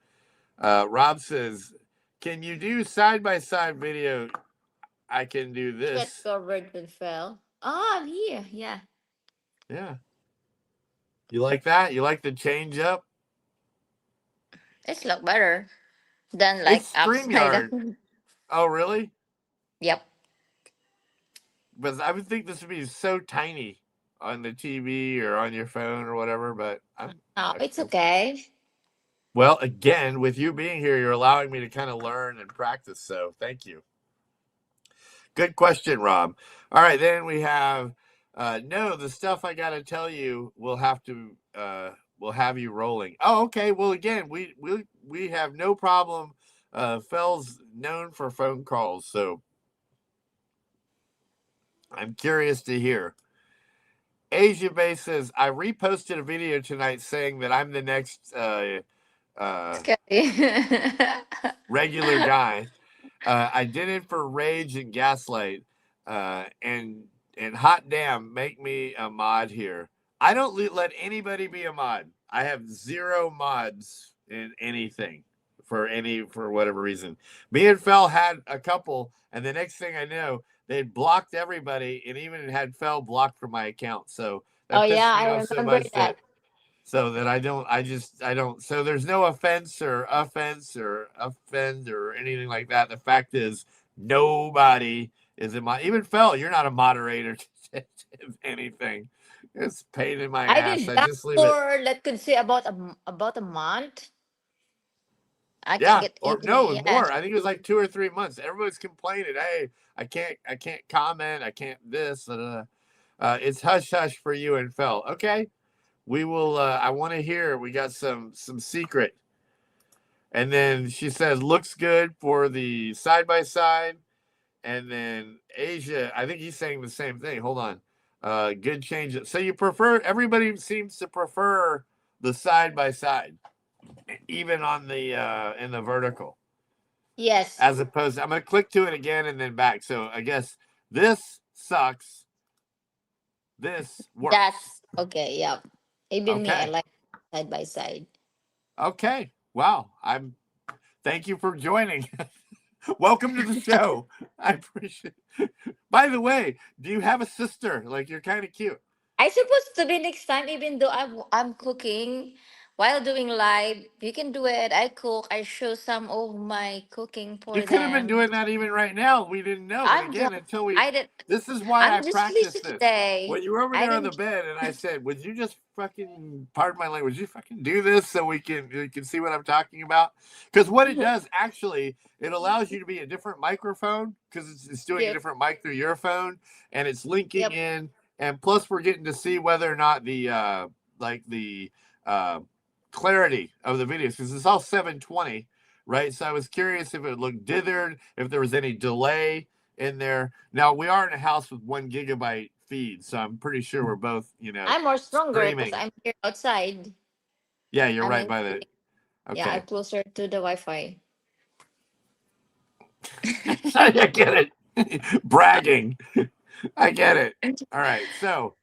Rob says, "Can you do side by side video? I can do Get this." covered with fell. Oh, I'm here. Yeah. Yeah. You like that? You like the change up? It's look better than like It's upside StreamYard. down. Oh, really? Yep. But I would think this would be so tiny on the TV or on your phone or whatever. But Oh, it's okay. well, again, with you being here, you're allowing me to kind of learn and practice. So thank you. Good question, Rob. All right, then we have no, the stuff I got to tell you will have to will have you rolling. Oh, okay. Well, again, we have no problem. Fell's known for phone calls, so I'm curious to hear. Asia Bay says, I reposted a video tonight saying that I'm the next uh, Scary. regular guy. I did it for Rage and Gaslight. And hot damn, make me a mod here. I don't let anybody be a mod. I have zero mods in anything for whatever reason. Me and Fell had a couple, and the next thing I know, they'd blocked everybody and even had Fell blocked from my account. So Oh that yeah, pissed me I off so remember much that. that I don't so there's no offense or offend or anything like that. The fact is nobody is in my even Fell, you're not a moderator if anything. It's a pain in my I ass. did I that just leave it. for let's could say about a month. I can Yeah, get or no, it easily was yes. more. I think it was like 2 or 3 months. Everybody's complaining. Hey, I can't comment. I can't this. It's hush hush for you and Fell. Okay, we will. I want to hear. We got some secret. And then she says looks good for the side by side. And then Asia, I think he's saying the same thing. Hold on. Good change. So you prefer? Everybody seems to prefer the side by side, even on the in the vertical. Yes. As opposed I'm going to click to it again and then back. So I guess this sucks. This works. That's okay, yep. Even me, I Okay. like side by side. Okay. Wow. Thank you for joining. Welcome to the show. I appreciate it. By the way, do you have a sister? Like you're kind of cute. I supposed to be next time, even though I'm cooking while doing live. You can do it. I cook. I show some of my cooking You for could have been them. doing that even right now. We didn't know. But I'm again, just, until we, I did. this is why I I'm just practice lazy this. today. When you were over I there on the didn't. bed and I said, would you just fucking, pardon my language, you fucking do this so you can see what I'm talking about? Because what it does, actually, it allows you to be a different microphone because it's doing a Yep. different mic through your phone and it's linking Yep. in. And plus, we're getting to see whether or not the uh, clarity of the videos because it's all 720, right? So I was curious if it looked dithered, if there was any delay in there. Now we are in a house with 1 gigabyte feed, so I'm pretty sure we're both, I'm more stronger because streaming. I'm here outside. Yeah, you're I'm right in. by the. Yeah, I'm Okay, closer to the Wi-Fi. I get it. Bragging. I get it. All right, so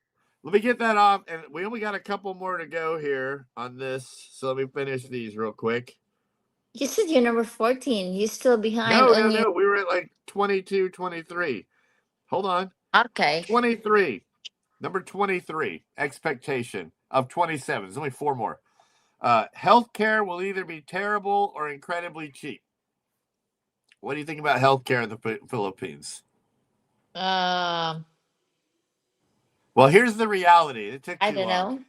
let me get that off, and we only got a couple more to go here on this. So let me finish these real quick. You said you're number 14. You're still behind No, no, on your. no. We were at like 22, 23. Hold on. Okay. 23. Number 23. Expectation of 27. There's only four more. Healthcare will either be terrible or incredibly cheap. What do you think about healthcare in the Philippines? Um, Well, here's the reality. It took I too don't long. know.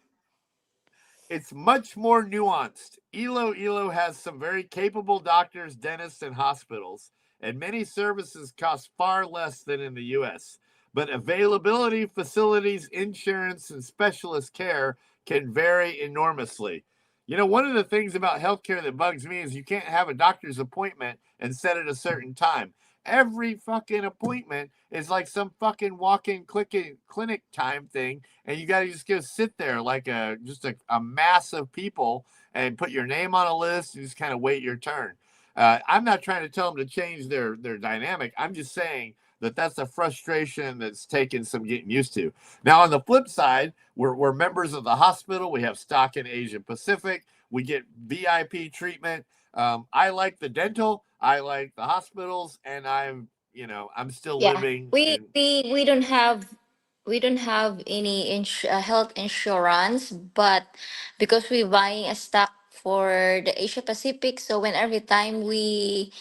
It's much more nuanced. Iloilo has some very capable doctors, dentists, and hospitals, and many services cost far less than in the US. But availability, facilities, insurance, and specialist care can vary enormously. You know, one of the things about healthcare that bugs me is you can't have a doctor's appointment and set at a certain time. Every fucking appointment is like some fucking walk-in clinic time thing, and you got to just go sit there like a mass of people and put your name on a list and just kind of wait your turn. I'm not trying to tell them to change their dynamic. I'm just saying that that's a frustration that's taken some getting used to. Now, on the flip side, we're members of the hospital. We have stock in Asia Pacific. We get VIP treatment. I like the dental. I like the hospitals, and I'm still Yeah, living we in. we we don't have any health insurance, but because we're buying a stock for the Asia Pacific, so when every time we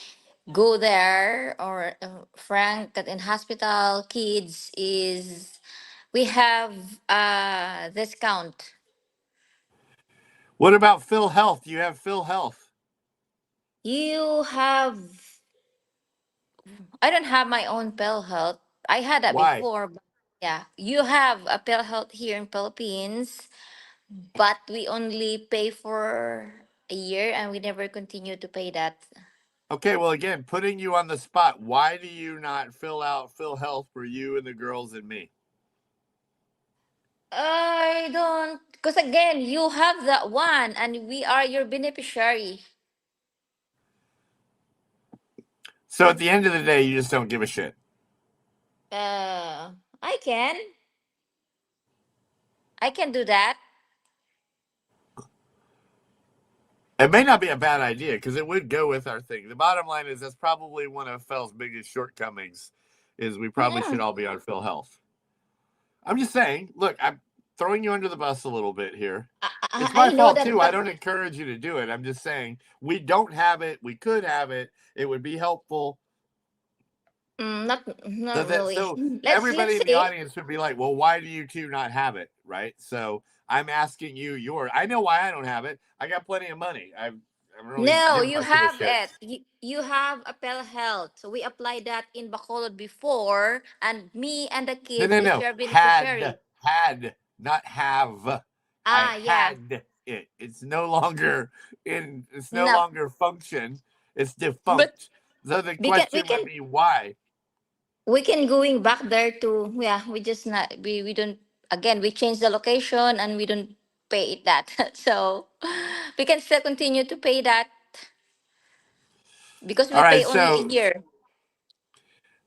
go there, or Frank that in hospital kids is, we have a discount. What about Phil Health? You have Phil Health. You have, I don't have my own pill health. I had that Why? before, but yeah, you have a pill health here in Philippines, but we only pay for a year and we never continue to pay that. Okay, well, again, putting you on the spot, why do you not fill out Phil Health for you and the girls and me? I don't, because again, you have that one and we are your beneficiary. So at the end of the day, you just don't give a shit. Uh, I can. I can do that. It may not be a bad idea because it would go with our thing. The bottom line is that's probably one of Phil's biggest shortcomings is we probably Yeah. should all be on Phil Health. I'm just saying, look, I'm throwing you under the bus a little bit here. It's my I know fault that, too. I but don't encourage you to do it. I'm just saying we don't have it. We could have it. It would be helpful. So not that really. so Let's everybody in the see. audience would be like, well, why do you two not have it? Right. So I'm asking you your I know why I don't have it. I got plenty of money. I don't really No, give you much of a have shit. it. You have Appel Health. So we applied that in Bacolod before, and me and the No, kids no, is no. your beneficiary. Had, not have. I Yeah. had it. It's no No, longer function. It's but defunct. So the we can we question would can be why. we can going back there to, yeah. We just not, we don't, again, we change the location and we don't pay it that. So we can still continue to pay that because All we right, pay only a so year.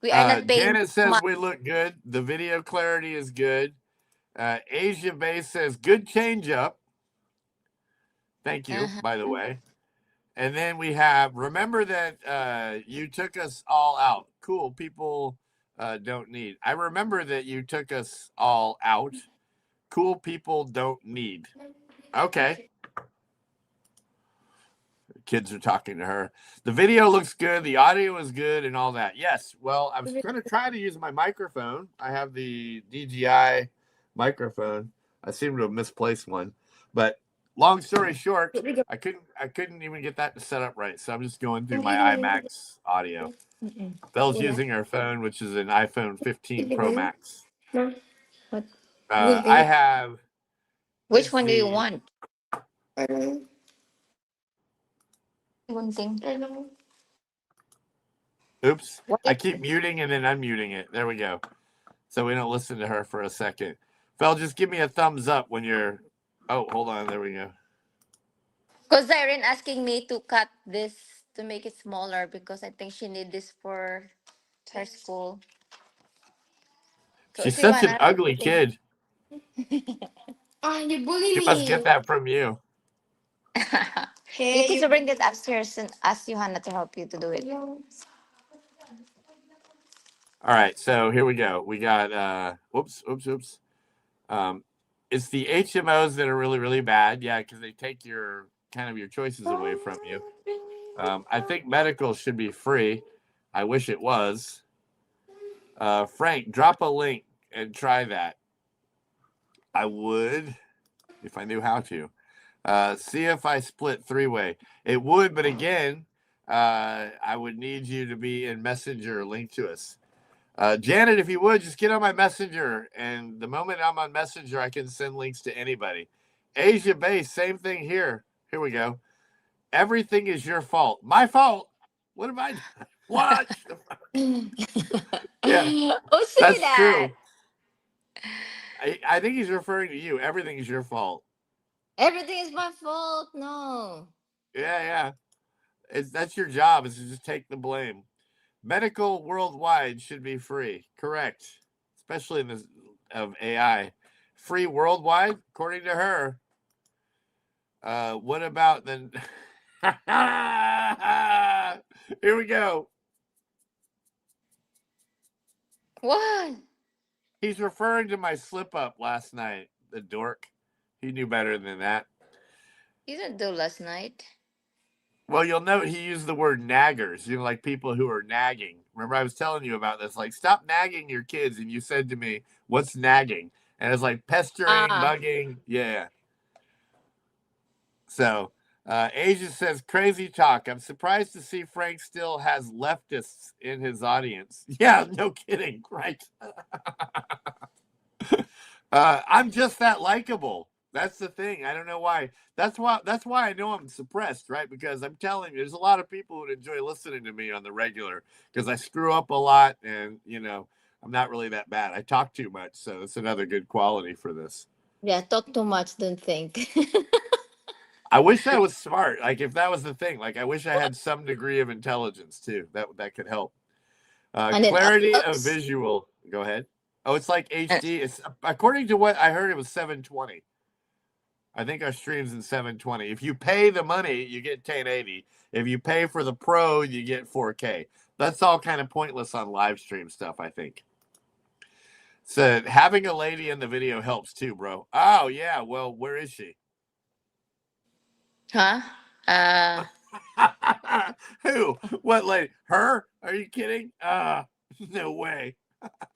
We are not paying Janet says much. we look good. The video clarity is good. Asia Base says good change up. Thank you, Uh-huh. by the way. And then we have remember that you took us all out. Cool people don't need. I remember that you took us all out. Cool people don't need. Okay. Kids are talking to her. The video looks good. The audio is good and all that. Yes. Well, I was going to try to use my microphone. I have the DJI microphone. I seem to have misplaced one. But long story short, I couldn't even get that set up right. So I'm just going through my iMac audio. Belle's using her phone, which is an iPhone 15 Pro Max. What? I have Which it's one do you the want? One thing. oops. What I is? keep muting and then unmuting it. There we go. So we don't listen to her for a second. Belle, just give me a thumbs up when you're. Oh, hold on. There we go. Because Irene asking me to cut this to make it smaller because I think she need this for her school. So She's if you such an wanna, ugly kid. you bully She must get me. that from you. You can bring it upstairs and ask Johanna to help you to do it. All right. So here we go. We got. Oops. Oops. Oops. It's the HMOs that are really, really bad. Yeah, because they take your choices away from you. I think medical should be free. I wish it was. Frank, drop a link and try that. I would if I knew how to. See if I split three-way. It would, but again, I would need you to be in Messenger. Link to us. Janet, if you would, just get on my Messenger. And the moment I'm on Messenger, I can send links to anybody. Asia Base, same thing here. Here we go. Everything is your fault. My fault? What have I done? What? Yeah, Who say that's that? true. I think he's referring to you. Everything is your fault. Everything is my fault. No. Yeah, yeah. That's your job is to just take the blame. Medical worldwide should be free. Correct. Especially in this of AI. Free worldwide, according to her. What about the here we go. What? He's referring to my slip up last night, the dork. He knew better than that. You didn't do last night. Well, you'll note he used the word naggers, like people who are nagging. Remember, I was telling you about this. Like, stop nagging your kids. And you said to me, what's nagging? And it's like pestering, Ah. bugging. Yeah. So, Asia says, crazy talk. I'm surprised to see Frank still has leftists in his audience. Yeah, no kidding. Right. I'm just that likable. That's the thing. I don't know why. That's why I know I'm suppressed, right? Because I'm telling you, there's a lot of people who enjoy listening to me on the regular because I screw up a lot and I'm not really that bad. I talk too much, so it's another good quality for this. Yeah, talk too much, don't think. I wish I was smart. Like if that was the thing, like I wish I had some degree of intelligence too. That could help. And then Clarity of oops. visual. Go ahead. Oh, it's like Uh, HD. It's according to what I heard, it was 720. I think our stream's in 720. If you pay the money, you get 1080. If you pay for the pro, you get 4K. That's all kind of pointless on live stream stuff, I think. So having a lady in the video helps too, bro. Oh yeah, well, where is she? huh? Uh Who? What lady? Her? Are you kidding? No way.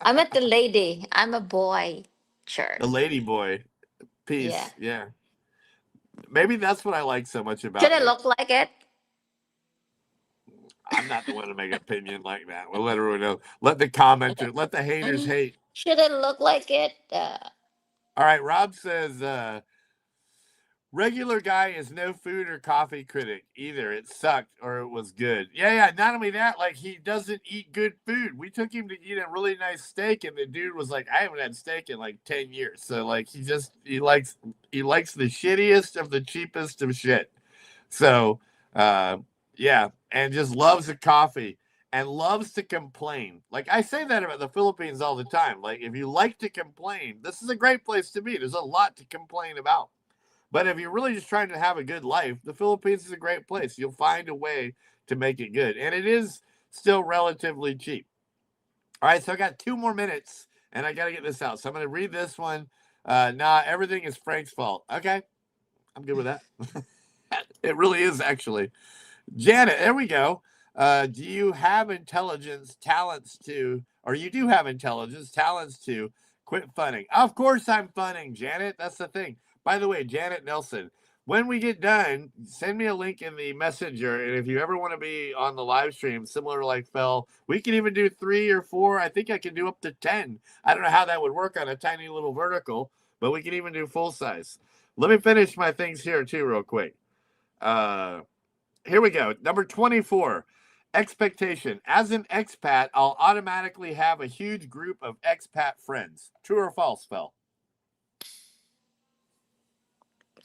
I'm not the lady. I'm a boy. Sure. The lady boy. Yeah. Peace. Yeah. Maybe that's what I like so much Should about I you. look like it? I'm not the one to make an opinion like that. We'll let everyone know. Let the commenters, let the haters hate. Should I look like it? All right. Rob says, regular guy is no food or coffee critic either. It sucked or it was good. Yeah. Not only that, like he doesn't eat good food. We took him to eat a really nice steak, and the dude was like, I haven't had steak in like 10 years. So like he likes the shittiest of the cheapest of shit. So yeah, and just loves a coffee and loves to complain. Like I say that about the Philippines all the time. Like if you like to complain, this is a great place to be. There's a lot to complain about. But if you're really just trying to have a good life, the Philippines is a great place. You'll find a way to make it good. And it is still relatively cheap. All right, so I got 2 more minutes and I got to get this out. So I'm going to read this one. Everything is Frank's fault. Okay, I'm good with that. It really is, actually. Janet, there we go. Do you have intelligence, talents to, or you do have intelligence, talents to quit funning? Of course I'm funning, Janet. That's the thing. By the way, Janet Nelson, when we get done, send me a link in the messenger. And if you ever want to be on the live stream, similar to like Phil, we can even do 3 or 4. I think I can do up to 10. I don't know how that would work on a tiny little vertical, but we can even do full size. Let me finish my things here too, real quick. Here we go. Number 24. Expectation. As an expat, I'll automatically have a huge group of expat friends. True or false, Phil?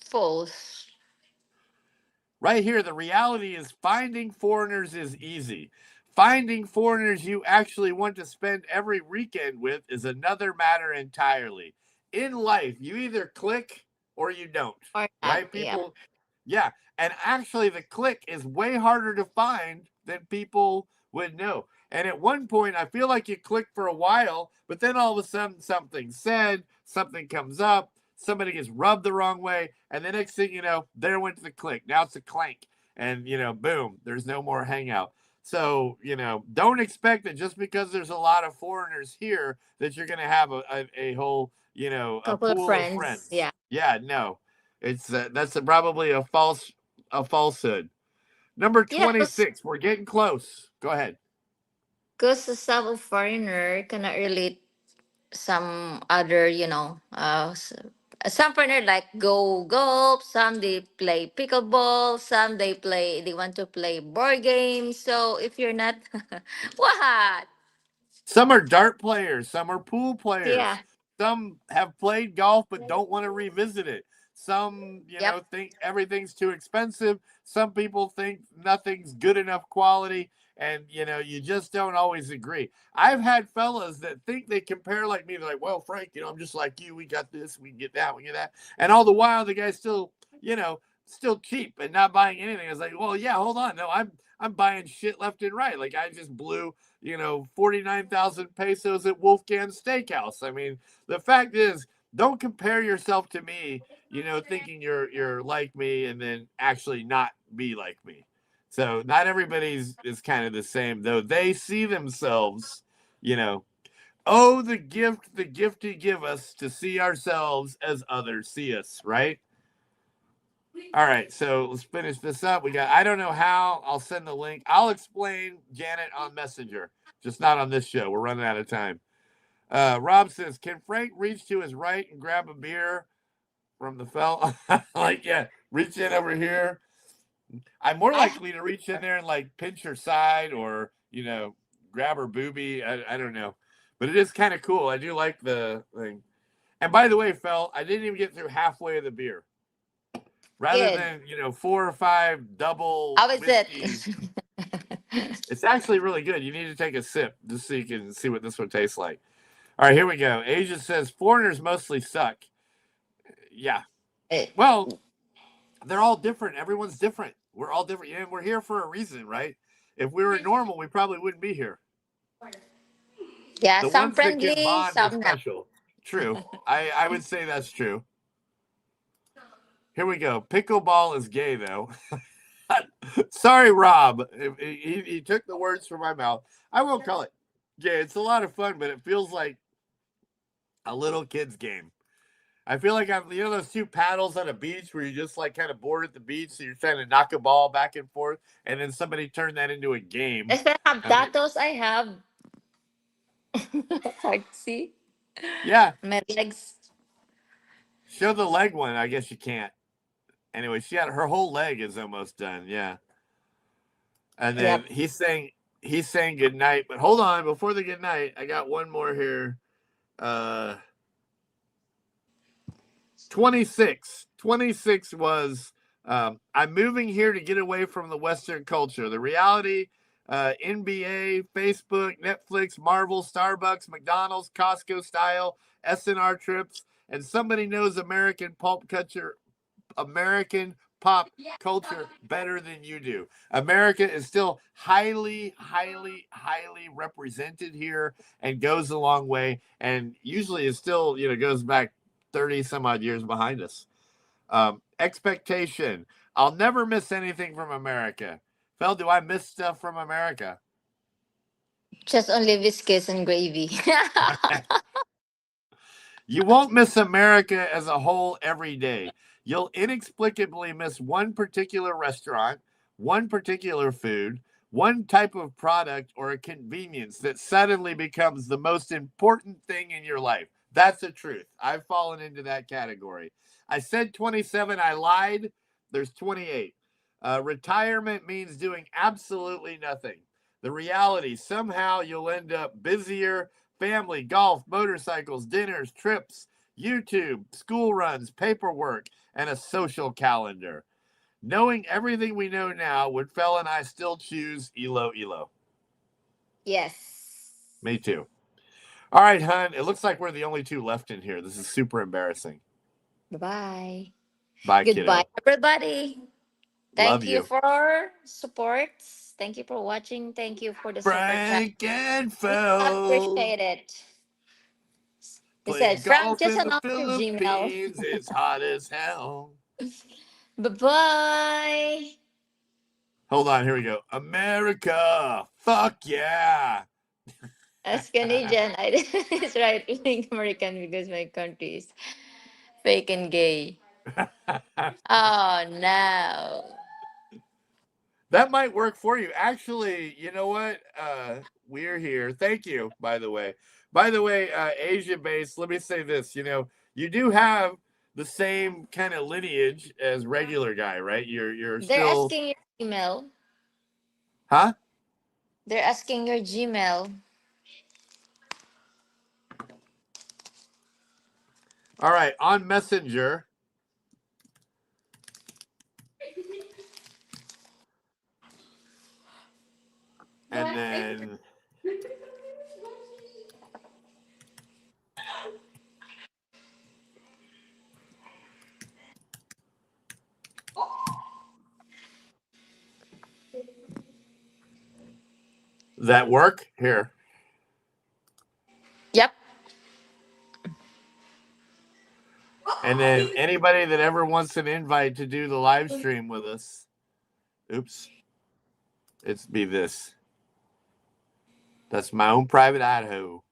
False. Right here, the reality is finding foreigners is easy. Finding foreigners you actually want to spend every weekend with is another matter entirely. In life, you either click or you don't, Or not. right? Yeah. People, yeah. And actually, the click is way harder to find than people would know. And at one point, I feel like you click for a while, but then all of a sudden something's said, something comes up, somebody gets rubbed the wrong way, and the next thing you know, there went the click. Now it's a clank, and boom, there's no more hangout. So don't expect that just because there's a lot of foreigners here that you're going to have a whole a Couple of pool of friends. friends. Yeah. Yeah, no, it's that's probably a falsehood. Number Yeah, 26. We're getting close. Go ahead. because some of foreigner cannot relate some other, some foreigner like go golf, some they play pickleball, some they want to play board games. So if you're not, what? Some are dart players, some are pool players. Yeah. Some have played golf but don't want to revisit it. Some, Yep. think everything's too expensive. Some people think nothing's good enough quality. And, you just don't always agree. I've had fellas that think they compare like me. They're like, well, Frank, I'm just like you. We got this, we get that, we get that. And all the while, the guy's still, still cheap and not buying anything. I was like, well, yeah, hold on. No, I'm buying shit left and right. Like I just blew 49,000 pesos at Wolfgang Steakhouse. I mean, the fact is, don't compare yourself to me, thinking you're like me and then actually not be like me. So not everybody's is kind of the same, though they see themselves, you know, oh, the gift you give us to see ourselves as others see us, right? All right, so let's finish this up. I don't know how. I'll send the link. I'll explain, Janet, on Messenger, just not on this show. We're running out of time. Rob says, can Frank reach to his right and grab a beer from the fell? Like, yeah, reach in over here. I'm more I likely to reach in there and like pinch her side or, grab her boobie. I don't know. But it is kind of cool. I do like the thing. And by the way, Fel, I didn't even get through halfway of the beer. Rather good. than, 4 or 5 double How is it? whiskeys, it's actually really good. You need to take a sip just so you can see what this one tastes like. All right, here we go. Asia says foreigners mostly suck. Yeah. Eh, Well, they're all different. Everyone's different. We're all different. And we're here for a reason, right? If we were normal, we probably wouldn't be here. yeah, The some ones that can friendly, bond are some not. special. True. I would say that's true. Here we go. Pickleball is gay, though. Sorry, Rob. He took the words from my mouth. I won't call it gay. It's a lot of fun, but it feels like a little kid's game. I feel like I'm, those two paddles on a beach where you just like kind of bored at the beach, so you're trying to knock a ball back and forth, and then somebody turned that into a game. If I have I'm like, tattoos, I have. Hard to see yeah, my legs. show the leg one. I guess you can't. Anyway, she had her whole leg is almost done. Yeah, and then Yep. he's saying good night. But hold on, before the good night, I got one more here. Uh, 26. 26 was I'm moving here to get away from the Western culture. The reality, NBA, Facebook, Netflix, Marvel, Starbucks, McDonald's, Costco style, SNR trips, and somebody knows American pop culture better than you do. America is still highly, highly, highly represented here and goes a long way. And usually it still, goes back 30 some odd years behind us. Expectation. I'll never miss anything from America. Phil, do I miss stuff from America? Just only biscuits and gravy. You won't miss America as a whole every day. You'll inexplicably miss one particular restaurant, one particular food, one type of product, or a convenience that suddenly becomes the most important thing in your life. That's the truth. I've fallen into that category. I said 27, I lied. There's 28. Retirement means doing absolutely nothing. The reality, somehow you'll end up busier, family, golf, motorcycles, dinners, trips, YouTube, school runs, paperwork, and a social calendar. Knowing everything we know now, would Fel and I still choose Iloilo? Yes. Me too. All right, hun. It looks like we're the only two left in here. This is super embarrassing. Bye bye. Bye, Goodbye, kiddo. everybody. Love Thank you you. for support. Thank you for watching. Thank you for the super chat. Frank and We Fel. appreciate it. He Playing said, Frank, golf just in the another Gmail. Philippines. It's hot as hell. Bye bye. Hold on, here we go. America, fuck yeah. As Canadian, I it's right being American because my country is fake and gay. Oh no. That might work for you. Actually, you know what? We're here. Thank you, by the way. By the way, Asia based, let me say this. You do have the same kind of lineage as regular guy, right? You're They're still asking your email. huh? They're asking your Gmail. All right, on Messenger. And then that work? Here. Yep. And then anybody that ever wants an invite to do the live stream with us. Oops. It's be this. That's my own private Idaho.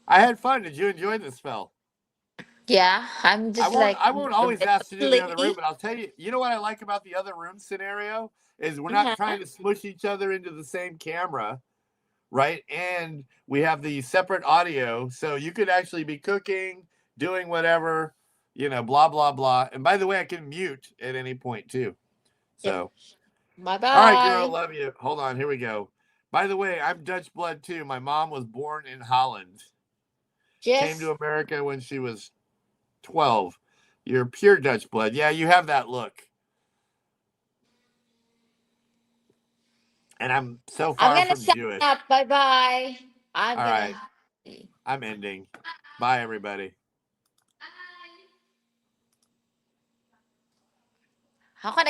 I had fun. Did you enjoy the spell? Yeah. I'm I just won't like I won't always ask to do the other room, mentally. but I'll tell you, you know what I like about the other room scenario is we're not Uh-huh. trying to smush each other into the same camera, right? And we have the separate audio, so you could actually be cooking, doing whatever, blah blah blah. And by the way, I can mute at any point too. Yep. So, Bye all right, girl, bye. love you. Hold on, here we go. By the way, I'm Dutch blood too. My mom was born in Holland. Came to Yes. America when she was 12. You're pure Dutch blood. Yeah, you have that look. And I'm so I'm far gonna from sign Jewish. up. Bye bye. I'm All gonna. right, I'm ending. Bye, everybody. How can I